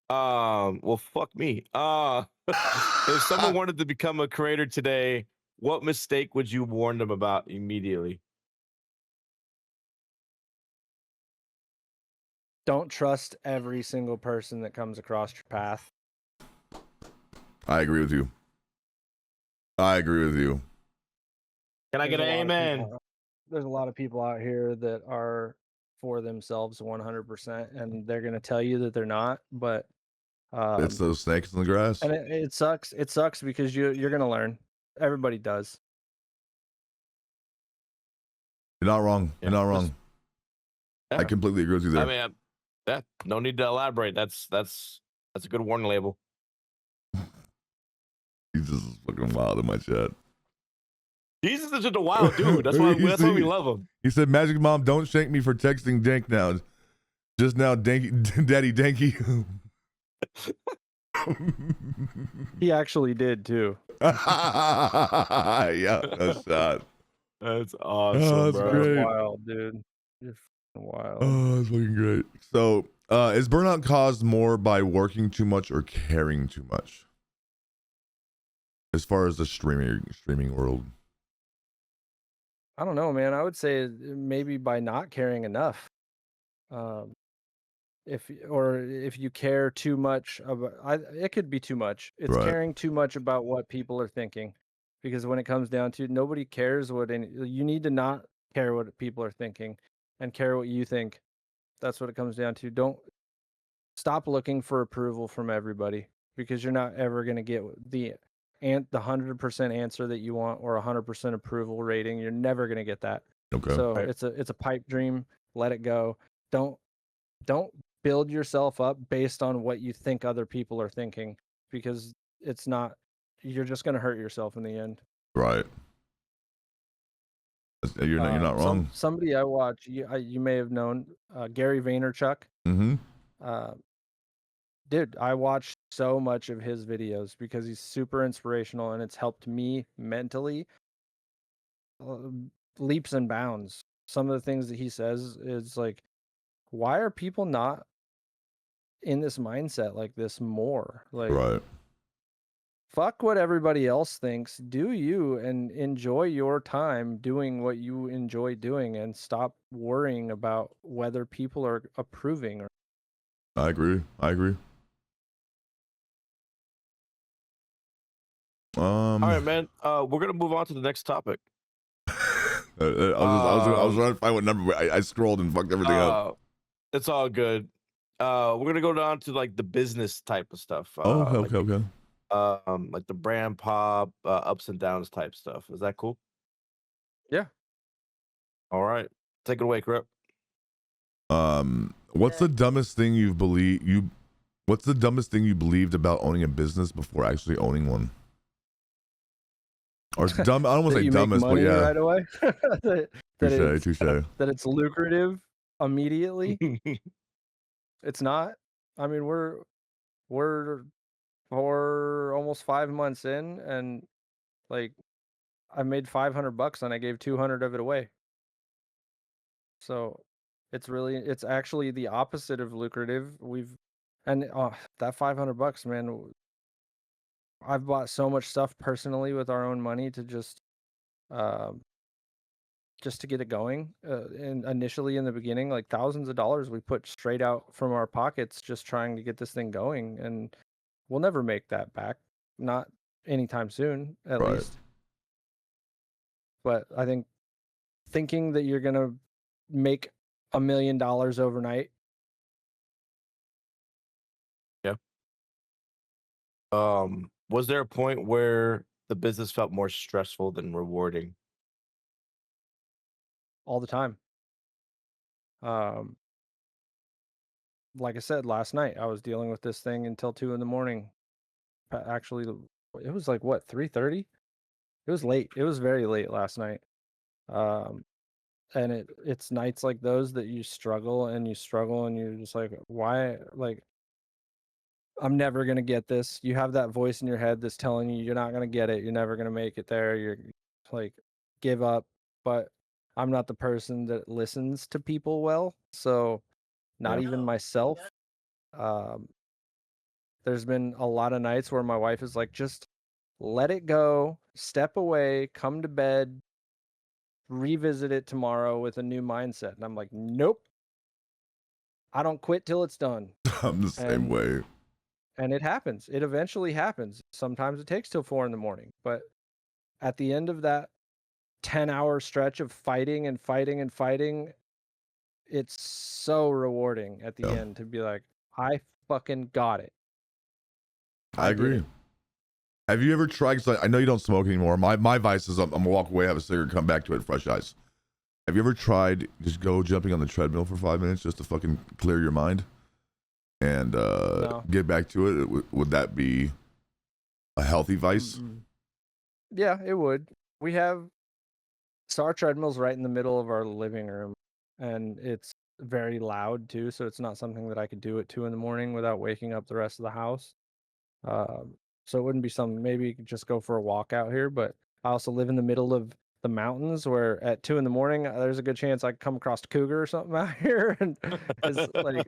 Well, fuck me. If someone wanted to become a creator today, what mistake would you warn them about immediately? Don't trust every single person that comes across your path. I agree with you. Can I get an amen? There's a lot of people out here that are for themselves 100%, and they're going to tell you that they're not. But It's those snakes in the grass. and it sucks. It sucks because you're going to learn. Everybody does. You're not wrong. Yeah, You're not wrong. I completely agree with you there. I mean, yeah, no need to elaborate. That's a good warning label. Jesus is fucking wild in my chat. Jesus is just a wild dude. That's why we love him. He said, "Magic Mom, don't shank me for texting Dank now. Just now, Danky, Daddy Danky." He actually did too. Yeah, that's shot. That's awesome, Oh, that's bro. great. That's wild, dude. You're fucking wild. Oh, that's fucking great. So, is burnout caused more by working too much or caring too much? As far as the streaming world. I don't know, man. I would say maybe by not caring enough. If you care too much about, it could be too much. It's Right. caring too much about what people are thinking, because when it comes down to, nobody cares what you need to not care what people are thinking and care what you think. That's what it comes down to. Don't stop looking for approval from everybody, because you're not ever going to get the 100% answer that you want, or 100% approval rating. You're never going to get that. Okay. So Right. it's a pipe dream. Let it go. Don't build yourself up based on what you think other people are thinking, because it's not. You're just going to hurt yourself in the end. Right. You're not wrong. Somebody I watch, you may have known, Gary Vaynerchuk. Mm-hmm. Dude, I watched so much of his videos because he's super inspirational, and it's helped me mentally leaps and bounds. Some of the things that he says is like, why are people not in this mindset like this more? Like, Right. fuck what everybody else thinks. Do you, and enjoy your time doing what you enjoy doing, and stop worrying about whether people are approving. I agree. All right, man. We're gonna move on to the next topic. I was trying to find what number, but I scrolled and fucked everything up. It's all good. We're gonna go down to like the business type of stuff. Okay. Like the brand pop, ups and downs type stuff. Is that cool? Yeah. All right. Take it away, Kurupt. What's the dumbest thing What's the dumbest thing you believed about owning a business before actually owning one? Or dumb? I don't want to say You dumbest, make money but yeah. right away. Touche. That it's lucrative immediately. It's not. I mean, we're almost 5 months in, and like, I made $500 and I gave 200 of it away. So it's actually the opposite of lucrative. That $500, man, I've bought so much stuff personally with our own money to just to get it going. And initially in the beginning, like thousands of dollars we put straight out from our pockets just trying to get this thing going, and we'll never make that back. Not anytime soon, at Right. least. But I think thinking that you're gonna make $1 million overnight. Was there a point where the business felt more stressful than rewarding? All the time. Like I said, last night I was dealing with this thing until 2 a.m. Actually, it was like what, 3:30? It was late. It was very late last night. And it's nights like those that you struggle and you're just like, why? Like, I'm never gonna get this. You have that voice in your head that's telling you you're not gonna get it. You're never gonna make it there. You're like, give up. But I'm not the person that listens to people well. So not Yeah. even myself. There's been a lot of nights where my wife is like, just let it go, step away, come to bed, revisit it tomorrow with a new mindset. And I'm like, nope, I don't quit till it's done. I'm the same And way. and it happens. It eventually happens. Sometimes it takes till 4 a.m, but at the end of that 10-hour stretch of fighting and fighting and fighting, it's so rewarding at the Yeah. end to be like, I fucking got it. I did agree. it. Have you ever tried? Cause I know you don't smoke anymore. My vice is I'm gonna walk away, have a cigarette, come back to it, fresh eyes. Have you ever tried just go jumping on the treadmill for 5 minutes just to fucking clear your mind and No. get back to it? Would that be a healthy vice? Mm-mm. Yeah, it would. We have our treadmill's right in the middle of our living room, and it's very loud too. So it's not something that I could do at 2 a.m. without waking up the rest of the house. So it wouldn't be something. Maybe you could just go for a walk out here. But I also live in the middle of the mountains, where at 2 a.m. there's a good chance I could come across a cougar or something out here, and it's like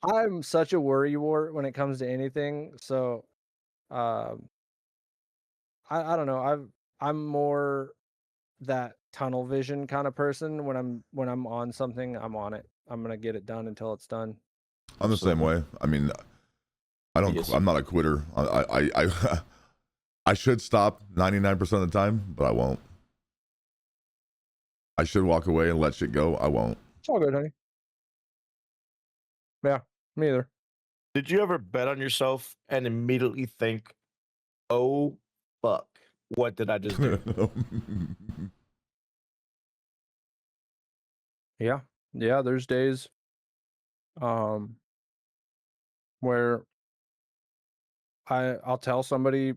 I'm such a worrywart when it comes to anything. So, um, I don't know. I'm more that tunnel vision kind of person. When I'm on something, I'm on it. I'm gonna get it done until it's done. I'm the same way. I mean, Yes. I'm not a quitter. I should stop 99% of the time, but I won't. I should walk away and let shit go. I won't. It's all good, honey. Yeah, me either. Did you ever bet on yourself and immediately think, "Oh fuck, what did I just do?" Yeah, there's days where I'll tell somebody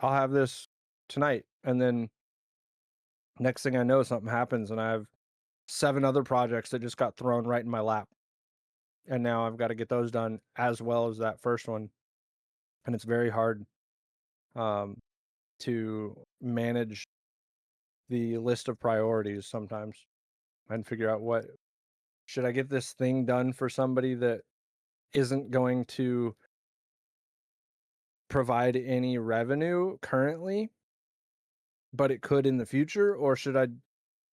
I'll have this tonight, and then next thing I know, something happens and I have 7 other projects that just got thrown right in my lap. And now I've got to get those done as well as that first one. And it's very hard to manage the list of priorities sometimes and figure out what should I get this thing done for somebody that isn't going to provide any revenue currently, but it could in the future, or should I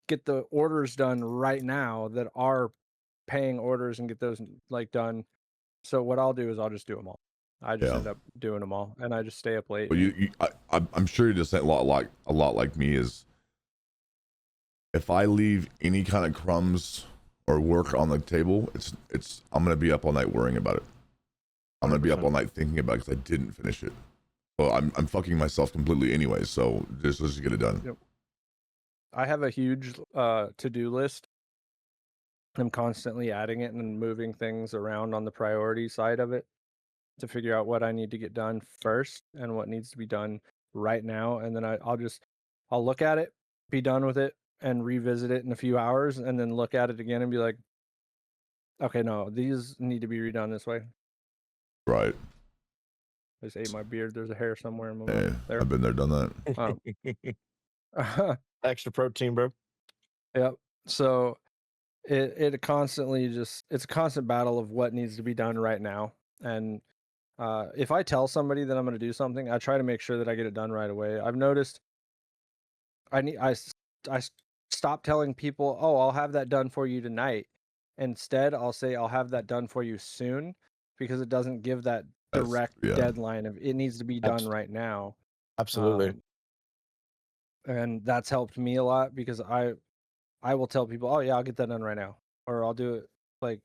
get the orders done right now that are paying orders and get those like done? So what I'll do is I'll just do them all. I just end up doing them all, and I just stay up late. But I'm sure you're just a lot like me. Is if I leave any kind of crumbs or work on the table, it's I'm gonna be up all night worrying about it. I'm gonna be up all night thinking about it because I didn't finish it. Well, I'm fucking myself completely anyway. So let's just get it done. Yep. I have a huge to-do list. I'm constantly adding it and moving things around on the priority side of it to figure out what I need to get done first and what needs to be done right now. And then I'll look at it, be done with it, and revisit it in a few hours, and then look at it again and be like, okay, no, these need to be redone this way. Right. I just ate my beard. There's a hair somewhere in my Hey, mouth there. I've been there, done that. Extra protein, bro. Yep. So it constantly it's a constant battle of what needs to be done right now. And if I tell somebody that I'm going to do something, I try to make sure that I get it done right away. I've noticed I stop telling people, oh, I'll have that done for you tonight. Instead, I'll say I'll have that done for you soon, because it doesn't give that direct deadline of it needs to be done right now. Absolutely. And that's helped me a lot because I will tell people, oh yeah, I'll get that done right now, or I'll do it like,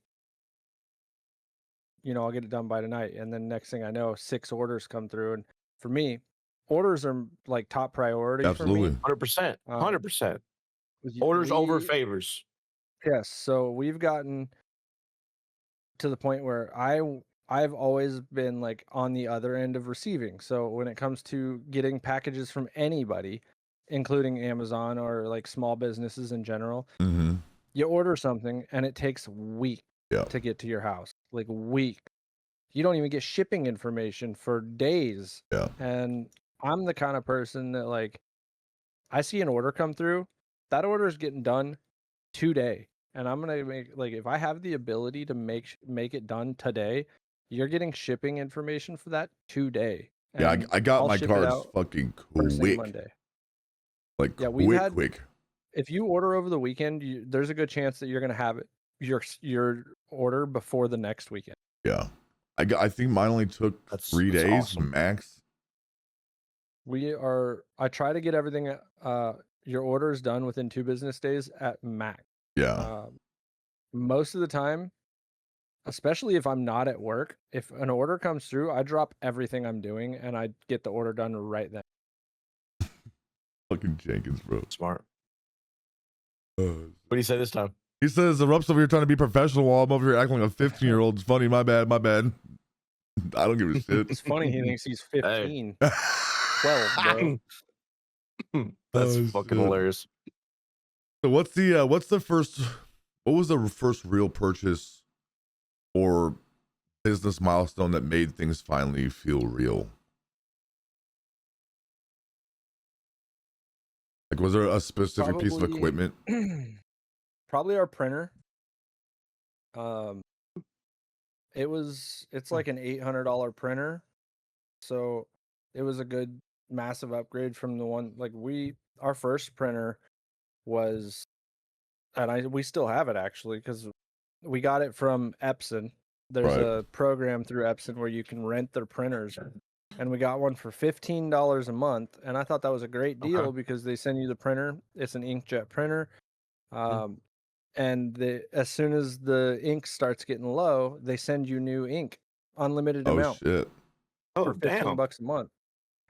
I'll get it done by tonight. And then next thing I know, 6 orders come through. And for me, orders are like top priority for Absolutely. me. 100%. 100%. We- Orders over we- favors. Yes. So we've gotten to the point where I've always been like on the other end of receiving. So when it comes to getting packages from anybody, including Amazon or like small businesses in general, Mm-hmm. you order something and it takes weeks Yeah. to get to your house. Like weeks. You don't even get shipping information for days. Yeah. And I'm the kind of person that like I see an order come through, that order is getting done today. And I'm gonna make like if I have the ability to make it done today, you're getting shipping information for that today. Yeah, And I got I'll my ship it cards out fucking first thing quick. Monday. Like Yeah, we've had- quick. If you order over the weekend, there's a good chance that you're gonna have it your order before the next weekend. Yeah. I think mine only took That's- 3 that's days awesome. max. I try to get everything your orders done within 2 business days at max. Yeah. Most of the time, especially if I'm not at work, if an order comes through, I drop everything I'm doing and I get the order done right then. Fucking Jenkins, bro. Smart. What do you say this time? He says the Rups over here trying to be professional while I'm over here acting like a 15-year-old. It's funny. My bad. I don't give a shit. It's funny he thinks he's 15. 12, bro. That's Oh, fucking shit. hilarious. So what was the first real purchase or business milestone that made things finally feel real? Like, was there a specific piece of Probably- equipment? Probably our printer. It's like an $800 printer. So it was a good massive upgrade from the one like our first printer was, and we still have it actually because we got it from Epson. There's Right. a program through Epson where you can rent their printers, and we got one for $15 a month, and I thought that was a great deal Okay. because they send you the printer. It's an inkjet printer, and as soon as the ink starts getting low, they send you new ink, unlimited Oh amount shit. Oh, for damn. $15 a month.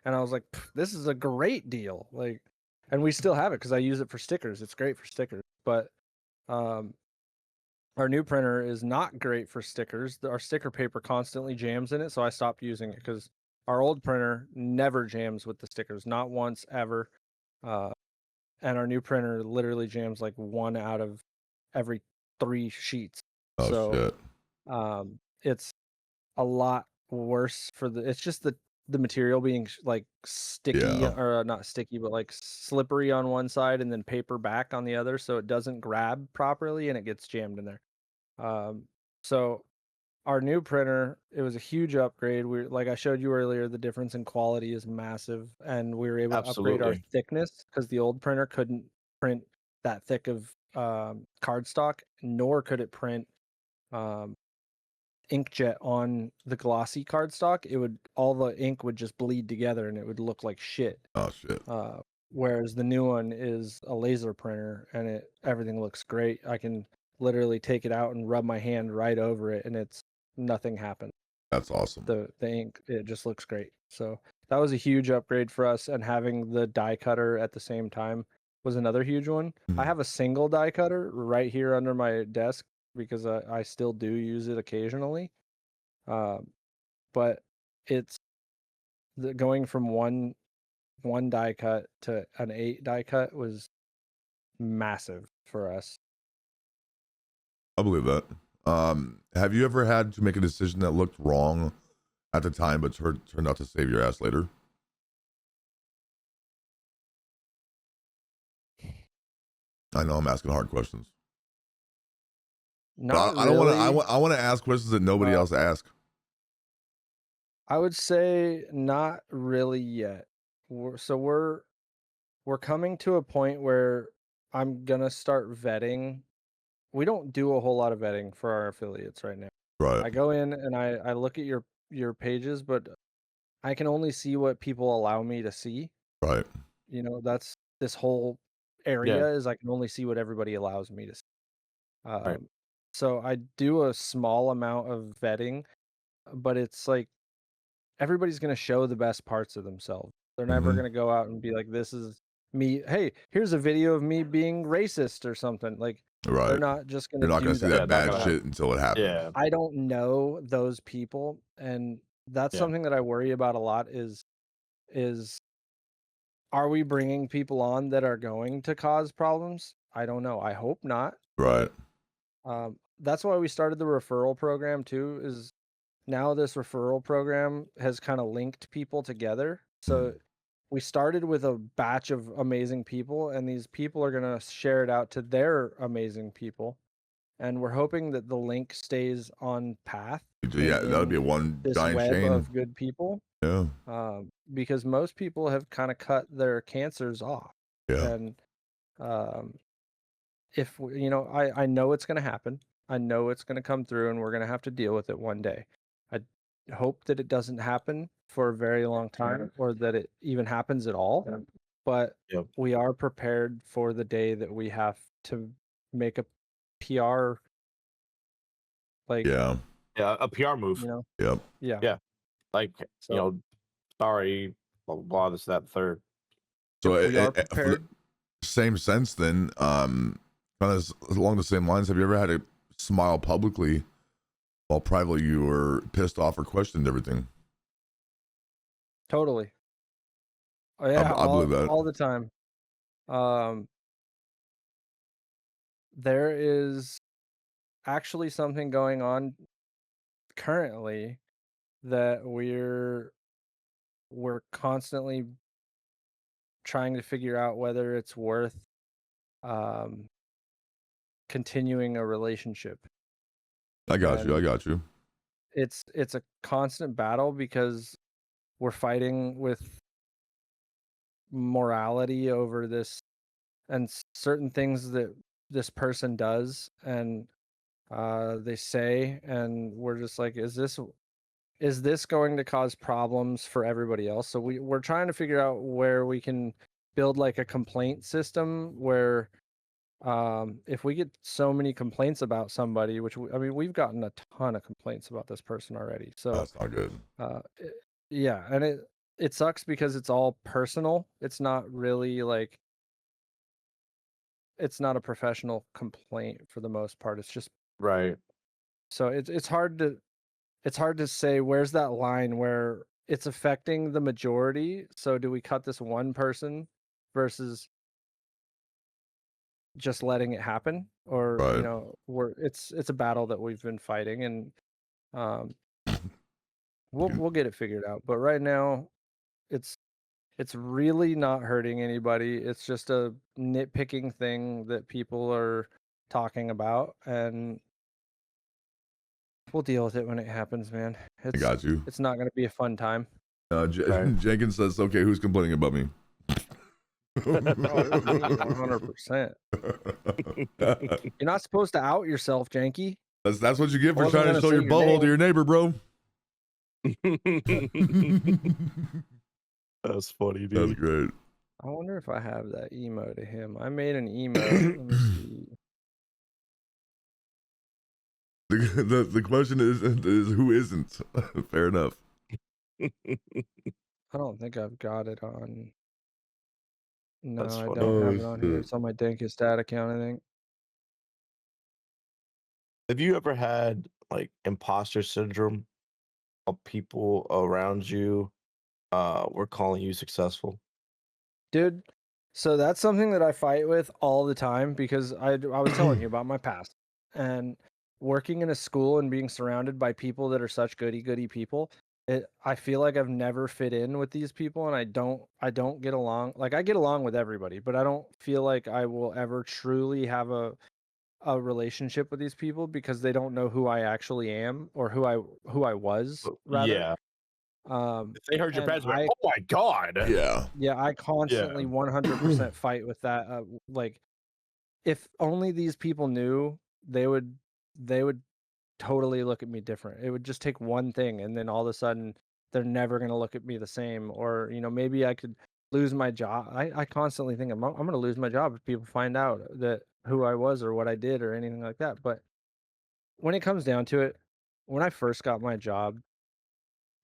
And I was like, this is a great deal. Like, and we still have it because I use it for stickers. It's great for stickers. But our new printer is not great for stickers. Our sticker paper constantly jams in it, so I stopped using it because our old printer never jams with the stickers, not once ever. And our new printer literally jams like 1 out of every 3 sheets. Oh So shit. it's a lot worse it's just the material being like sticky Yeah. or not sticky but like slippery on one side and then paper back on the other, so it doesn't grab properly and it gets jammed in there. So our new printer, it was a huge upgrade. Like I showed you earlier, the difference in quality is massive, and we were able to upgrade our Absolutely. thickness because the old printer couldn't print that thick of cardstock, nor could it print inkjet on the glossy cardstock. All the ink would just bleed together and it would look like shit. Oh shit. Whereas the new one is a laser printer and everything looks great. I can literally take it out and rub my hand right over it and nothing happened. That's awesome. The ink, it just looks great. So that was a huge upgrade for us, and having the die cutter at the same time was another huge one. Mhm. I have a single die cutter right here under my desk because I still do use it occasionally. But it's going from one die cut to an 8 die cut was massive for us. I believe that. Have you ever had to make a decision that looked wrong at the time but turned out to save your ass later? I know I'm asking hard questions. Not I don't want to. really. I want to ask questions that nobody else asks. I would say not really yet. We're coming to a point where I'm gonna start vetting. We don't do a whole lot of vetting for our affiliates right now. Right. I go in and I look at your pages, but I can only see what people allow me to see. Right. You know, that's this whole area is I can only see what everybody allows me to see. So I do a small amount of vetting, but it's like everybody's going to show the best parts of themselves. They're never going to go out and be like, this is me. Hey, here's a video of me being racist or something. Like, Right. they're not just going You're to not do gonna see that. that bad shit until it happens. Yeah. I don't know those people, and that's something that I worry about a lot is are we bringing people on that are going to cause problems? I don't know. I hope not. Right. That's why we started the referral program too, is now this referral program has kind of linked people together. So we started with a batch of amazing people, and these people are going to share it out to their amazing people. And we're hoping that the link stays on path. Yeah, that would be one this giant web chain of good people. Yeah. Because most people have kind of cut their cancers off. Yeah. And if you know, I know it's going to happen. I know it's going to come through, and we're going to have to deal with it one day. I hope that it doesn't happen for a very long time, or that it even happens at all. But we are prepared for the day that we have to make a PR, like a PR move. You know? Yep. Yeah. Like, you know, sorry, blah blah blah, this, that, third. So we are for prepared. the same sense, then, kind of along the same lines, have you ever had to smile publicly while privately you were pissed off or questioned everything? Totally. Oh, yeah, I believe that all the time. There is actually something going on currently that we're constantly trying to figure out whether it's worth continuing a relationship. I got you. It's a constant battle because we're fighting with morality over this and certain things that this person does and they say, and we're just like, is this going to cause problems for everybody else? So we're trying to figure out where we can build like a complaint system where if we get so many complaints about somebody, which we've gotten a ton of complaints about this person already. So that's not good. Yeah, and it sucks because it's all personal. It's not really like, it's not a professional complaint for the most part. It's just right. So it's hard to say where's that line where it's affecting the majority. So do we cut this one person versus just letting it happen, or you know, it's a battle that we've been fighting, and we'll get it figured out. But right now, it's really not hurting anybody. It's just a nitpicking thing that people are talking about, and we'll deal with it when it happens, man. I got you. It's not going to be a fun time. Jenkins says, "Okay, who's complaining about me?" 100%. You're not supposed to out yourself, Janky. That's what you get for trying to show your butthole to your neighbor, bro. That's funny, dude. That's great. I wonder if I have that emo to him. I made an emo. Let me see. The question is who isn't? Fair enough. I don't think I've got it on. No, That's I funny. don't have it on here. It's on my DankedStat account, I think. Have you ever had like imposter syndrome of people around you were calling you successful? Dude, so that's something that I fight with all the time because I was telling you about my past, and working in a school and being surrounded by people that are such goody people. I feel like I've never fit in with these people, and I don't get along. Like, I get along with everybody, but I don't feel like I will ever truly have a relationship with these people because they don't know who I actually am, or who I was, rather. Yeah. If they heard your and past, like, oh my god. Yeah, I constantly 100% fight with that. Like, if only these people knew, they would totally look at me different. It would just take one thing, and then all of a sudden they're never going to look at me the same, or maybe I could lose my job. I constantly think I'm going to lose my job if people find out that who I was or what I did or anything like that. But when it comes down to it, when I first got my job,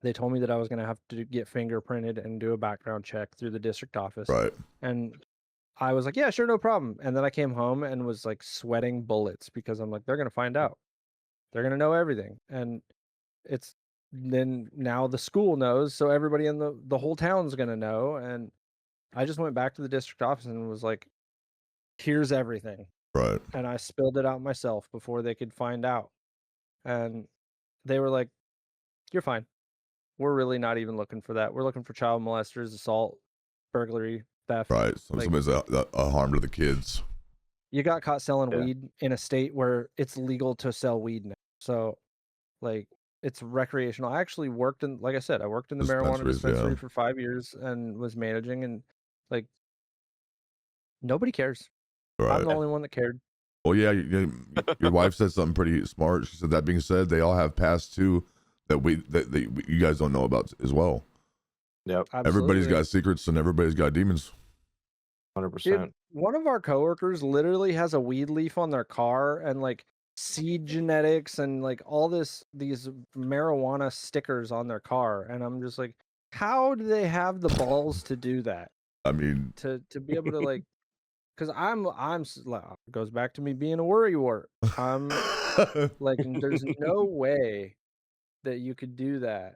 they told me that I was going to have to get fingerprinted and do a background check through the district office. Right. And I was like, yeah, sure, no problem. And then I came home and was like sweating bullets because I'm like, they're going to find out. They're going to know everything. And then now the school knows. So everybody in the whole town's going to know. And I just went back to the district office and was like, here's everything. Right. And I spilled it out myself before they could find out. And they were like, you're fine. We're really not even looking for that. We're looking for child molesters, assault, burglary, theft. Right. So Like, somebody's a harm to the kids. you got caught selling Yeah. weed in a state where it's legal to sell weed now. So, like, it's recreational. I actually worked in, like I said, I worked in the marijuana Dispensaries, dispensary yeah. for 5 years and was managing, and like, nobody cares. I'm Right. the only one that cared. Well, yeah, your wife said something pretty smart. She said, that being said, they all have past too that you guys don't know about as well. Yep. Everybody's Absolutely. got secrets and everybody's got demons. 100%. Dude, one of our coworkers literally has a weed leaf on their car and like seed genetics and like all these marijuana stickers on their car, and I'm just like, how do they have the balls to do that? I mean, To be able to like, because like, it goes back to me being a worrywart. I'm like, there's no way that you could do that.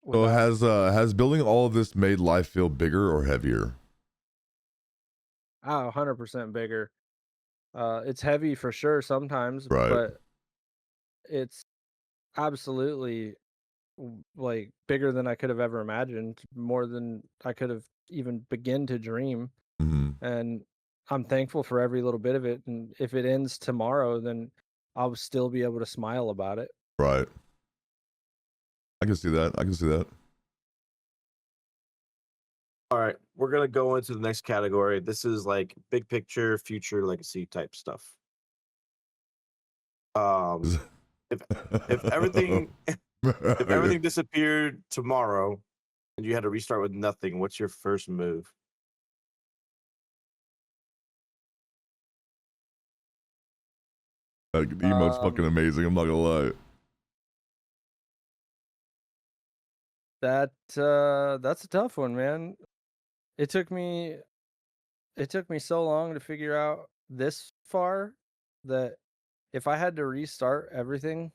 so without- has building all of this made life feel bigger or heavier? 100% bigger. It's heavy for sure sometimes, Right. but it's absolutely like bigger than I could have ever imagined, more than I could have even begin to dream. Mm-hmm. And I'm thankful for every little bit of it. And if it ends tomorrow, then I'll still be able to smile about it. Right. I can see that. All right, we're gonna go into the next category. This is like big picture, future legacy type stuff. If everything if everything disappeared tomorrow and you had to restart with nothing, what's your first move? Like, the emote's fucking amazing. I'm not gonna lie. That's a tough one, man. It took me so long to figure out this far that if I had to restart everything,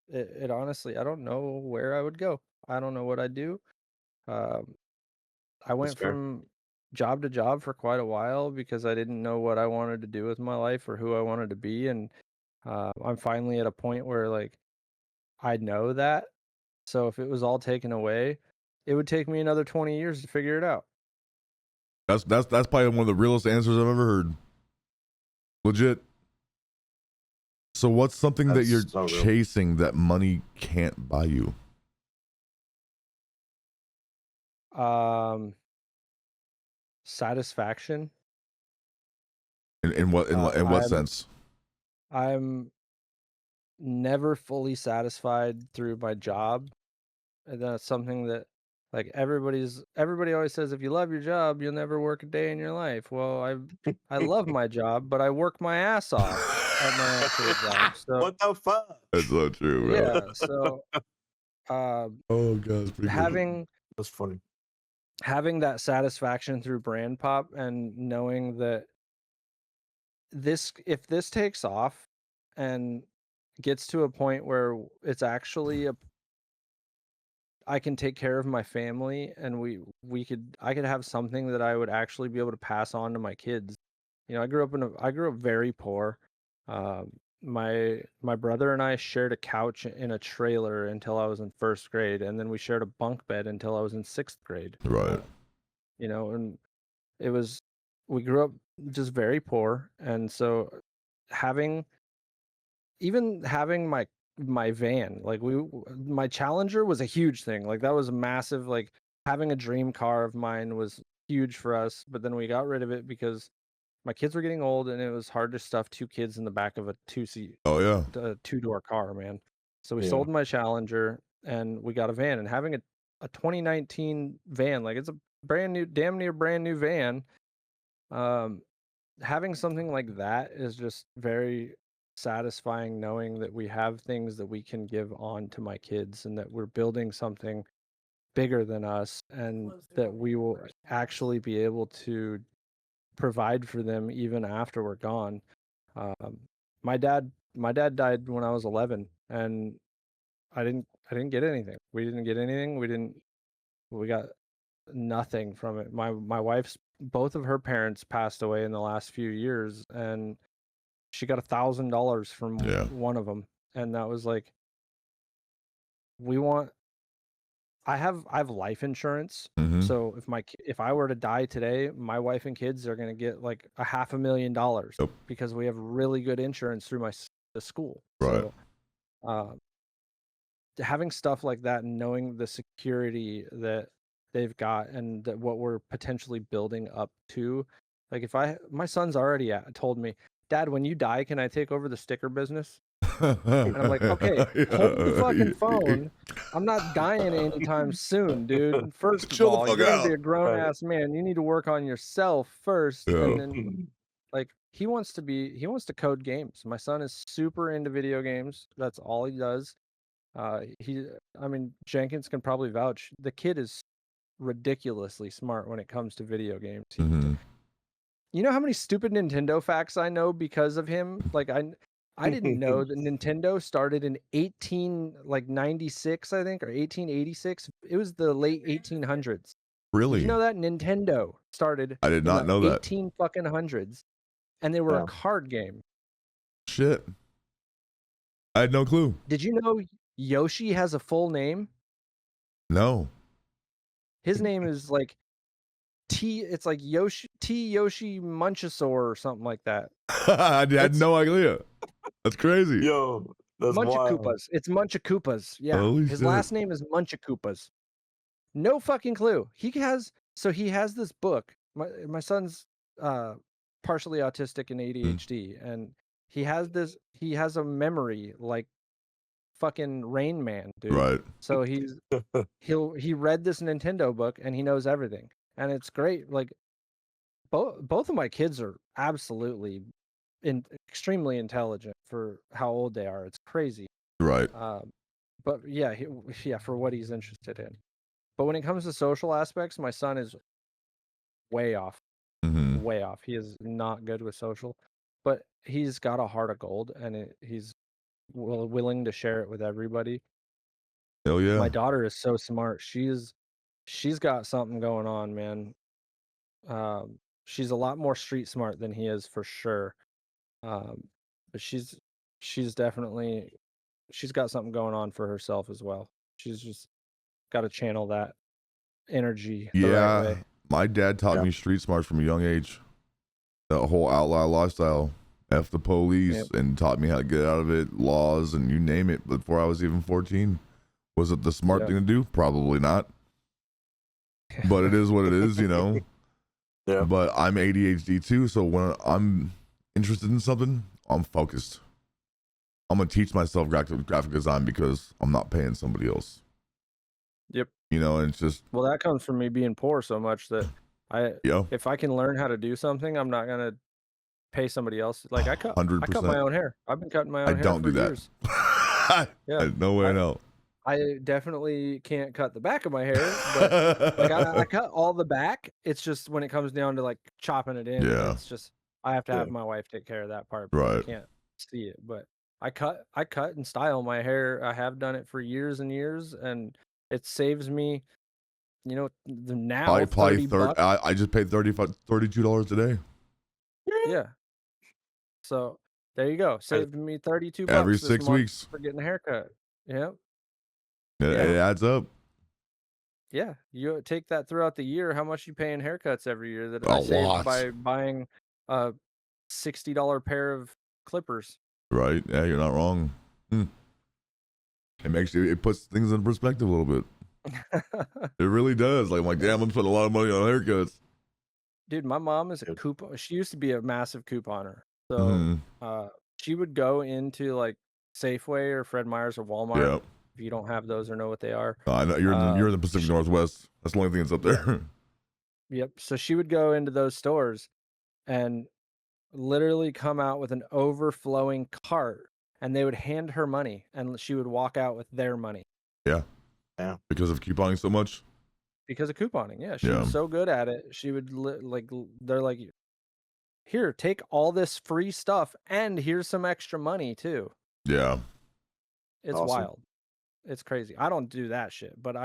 it honestly, I don't know where I would go. I don't know what I'd do. I went fair. from job to job for quite a while because I didn't know what I wanted to do with my life or who I wanted to be, and I'm finally at a point where like I know that. So if it was all taken away, it would take me another 20 years to figure it out. That's probably one of the realest answers I've ever heard. Legit. So what's something that That's you're so real. chasing that money can't buy you? Satisfaction. In what sense? I'm never fully satisfied through my job. And that's something that like everybody always says, if you love your job, you'll never work a day in your life. Well, I love my job, but I work my ass off at my actual job. So What the fuck? That's so true, bro. yeah, so Oh god, it's pretty good. That's funny. having that satisfaction through brand pop and knowing that if this takes off and gets to a point where it's actually I can take care of my family, and I could have something that I would actually be able to pass on to my kids. I grew up very poor. My brother and I shared a couch in a trailer until I was in first grade, and then we shared a bunk bed until I was in sixth grade. Right. And we grew up just very poor, and so having my van, like my Challenger was a huge thing. Like that was a massive, like having a dream car of mine was huge for us, but then we got rid of it because my kids were getting old and it was hard to stuff two kids in the back of a two-seat Oh yeah. two-door car, man. So we Yeah. sold my Challenger and we got a van. And having a 2019 van, like it's a brand new, damn near brand new van. Having something like that is just very satisfying, knowing that we have things that we can give on to my kids and that we're building something bigger than us, and that we will actually be able to provide for them even after we're gone. My dad died when I was 11, and I didn't get anything. We didn't get anything. We got nothing from it. My wife's, both of her parents passed away in the last few years, and she got $1,000 from Yeah. one of them, and that was like, we want. I have life insurance, Mhm. so if I were to die today, my wife and kids are gonna get like $500,000 Yep. because we have really good insurance through the school. Right. So, having stuff like that and knowing the security that they've got and that what we're potentially building up to, like my son's already told me, Dad, when you die, can I take over the sticker business? And I'm like, okay, hold the fucking phone. I'm not dying anytime soon, dude. First of Chill the all, fuck you're gonna be out. a grown ass man. You need to work on yourself first, Yeah. and then like he wants to code games. My son is super into video games. That's all he does. I mean, Jenkins can probably vouch. The kid is ridiculously smart when it comes to video games. Mhm. You know how many stupid Nintendo facts I know because of him? Like I didn't know that Nintendo started in 1896, I think, or 1886. It was the late 1800s. Really? Did you know that Nintendo started I did in not the know that. 18 fucking hundreds, and they were Yeah. a card game. Shit. I had no clue. Did you know Yoshi has a full name? No. His name is like it's like Yoshi Munchosaur or something like that. I had no idea. That's crazy. Yo, that's wild. Munchakoopas. It's Munchakoopas. Yeah. Holy His shit. last name is Munchakoopas. No fucking clue. He has this book. My son's partially autistic and ADHD, and he has a memory like fucking Rain Man, dude. Right. So he read this Nintendo book and he knows everything. And it's great. Like both of my kids are absolutely extremely intelligent for how old they are. It's crazy. Right. But yeah, for what he's interested in. But when it comes to social aspects, my son is way off. Mhm. Way off. He is not good with social, but he's got a heart of gold, and he's willing to share it with everybody. Hell yeah. My daughter is so smart. She's got something going on, man. She's a lot more street smart than he is for sure. But she's definitely she's got something going on for herself as well. She's just got to channel that energy the right way. My dad taught me street smarts from a young age. That whole outlaw lifestyle, F the police, and taught me how to get out of it, laws, and you name it. Before I was even 14, was it the smart thing to do? Probably not. But it is what it is, you know. Yeah. But I'm ADHD too, so when I'm interested in something, I'm focused. I'm gonna teach myself graphic design because I'm not paying somebody else. Yep. You know, and it's just, well, that comes from me being poor so much that if I can learn how to do something, I'm not gonna pay somebody else. Like I cut 100%. my own hair. I've been cutting my own hair. I don't for do that. years. Yeah, no way in hell. I definitely can't cut the back of my hair, but like I cut all the back. It's just when it comes down to like chopping it in, it's just I have to have my wife take care of that part. Right. I can't see it, but I cut and style my hair. I have done it for years and years, and it saves me. You know, now $30. I just paid $32 today. Yeah. So there you go. Saved me $32 every this 6 month weeks for getting a haircut. Yep. It adds up. Yeah, you take that throughout the year. How much you pay in haircuts every year that A I saved lot. by buying a $60 pair of clippers. Right? Yeah, you're not wrong. It puts things in perspective a little bit. It really does. Like, I'm like, damn, I'm spending a lot of money on haircuts. Dude, my mom is a coupon. She used to be a massive couponer. So she would go into like Safeway or Fred Meyer's or Walmart if you don't have those or know what they are. I know you're in the Pacific Northwest. That's the only thing that's up there. Yep. So she would go into those stores and literally come out with an overflowing cart, and they would hand her money, and she would walk out with their money. Yeah. Yeah. Because of couponing so much. Because of couponing, yeah, she Yeah. was so good at it. She would they're like, here, take all this free stuff, and here's some extra money too. Yeah. It's Awesome. wild. It's crazy. I don't do that shit, but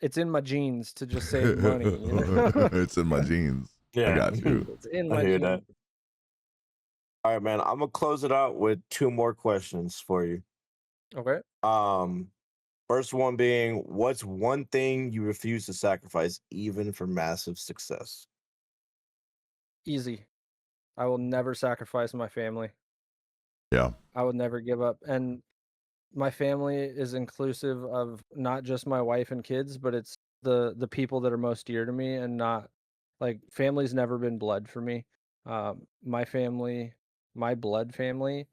it's in my genes to just save money. You know? It's in my genes. Yeah. I got you. It's in I my hear genes. that. All right, man. I'm gonna close it out with 2 more questions for you. Okay. First one being, what's one thing you refuse to sacrifice even for massive success? Easy. I will never sacrifice my family. Yeah. I would never give up. And my family is inclusive of not just my wife and kids, but it's the people that are most dear to me, and not like family's never been blood for me. My family, my blood family,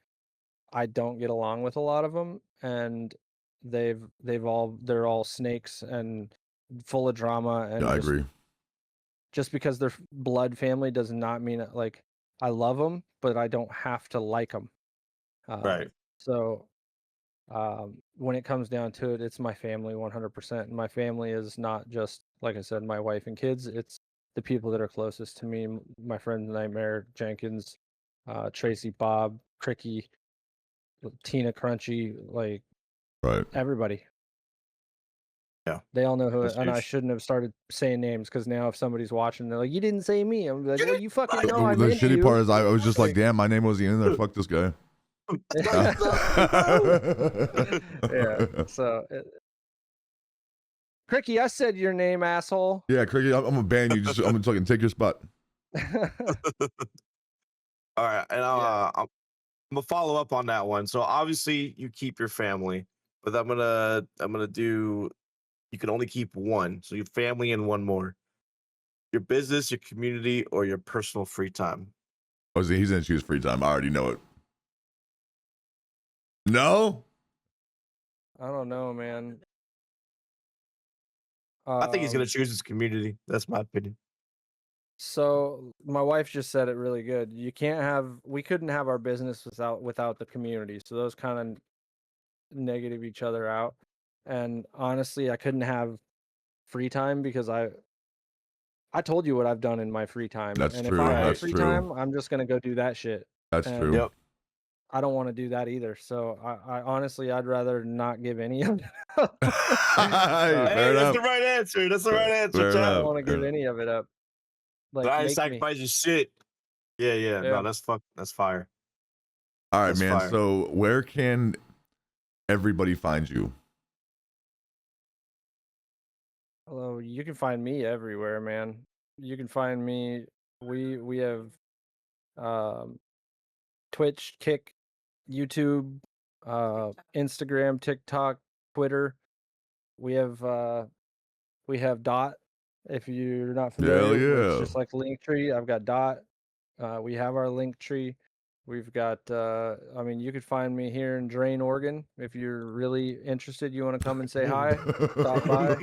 I don't get along with a lot of them, and they're all snakes and full of drama, and Yeah, I agree. just because they're blood family does not mean like I love them, but I don't have to like them. Right. So when it comes down to it, it's my family 100%. And my family is not just, like I said, my wife and kids. It's the people that are closest to me, my friend Nightmare Jenkins, Tracy, Bob, Cricky, Tina Crunchy, like Right. everybody. Yeah. They all know who, That's and I huge. shouldn't have started saying names, because now if somebody's watching, they're like, "You didn't say me." I'm like, "Well, you fucking know I'm The into shitty you." part is I was just like, damn, my name wasn't in there. Fuck this guy. Yeah. So, Cricky, I said your name, asshole. Yeah, Cricket, I'm gonna ban you. I'm gonna fucking take your spot. All right, and Yeah. I'm gonna follow up on that one. So obviously you keep your family, but I'm gonna do, you can only keep one. So your family and one more. Your business, your community, or your personal free time. Oh, he's gonna choose free time. I already know it. No? I don't know, man. I think he's gonna choose his community. That's my opinion. So my wife just said it really good. We couldn't have our business without the community. So those kind of negative each other out. And honestly, I couldn't have free time, because I told you what I've done in my free time. That's and true. if I have That's free true. time, I'm just gonna go do that shit. That's And true. Yep. I don't want to do that either. So I honestly, I'd rather not give any of it up. Hey, Hey, fair that's enough. the right answer. That's the right answer, Fair I Chad. don't enough. want to give Yeah. any of it up. Like, I ain't make me. sacrificing shit. Yeah. No, Yeah. that's fire. All right, That's man. fire. So where can everybody find you? Hello, you can find me everywhere, man. You can find me. We have Twitch, Kick, YouTube, Instagram, TikTok, Twitter. We have Dot. If you're not familiar, yeah. it's just like Linktree. I've got Dot. We have our Linktree. We've got. I mean, you could find me here in Drain, Oregon. If you're really interested, you want to come and say hi. Stop by.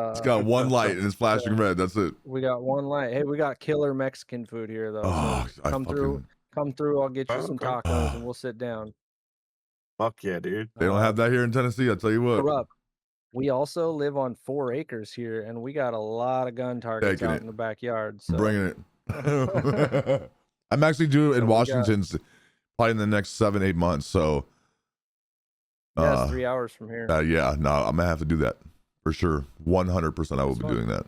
It's got one light and it's flashing red. That's it. We got one light. Hey, we got killer Mexican food here, though. Oh, So I come through. Come through. I'll get you some Okay. tacos, and we'll sit down. Fuck yeah, dude. They don't have that here in Tennessee. I'll tell you what. Kurupt. We also live on 4 acres here, and we got a lot of gun targets Taking out it. in the backyard. So. Bringing it. I'm actually due in Washington probably in the next 7-8 months. So Yeah, it's 3 hours from here. yeah, no, I'm gonna have to do that for sure. 100% I will be doing that.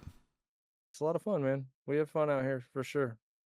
It's a lot of fun, man. We have fun out here for sure.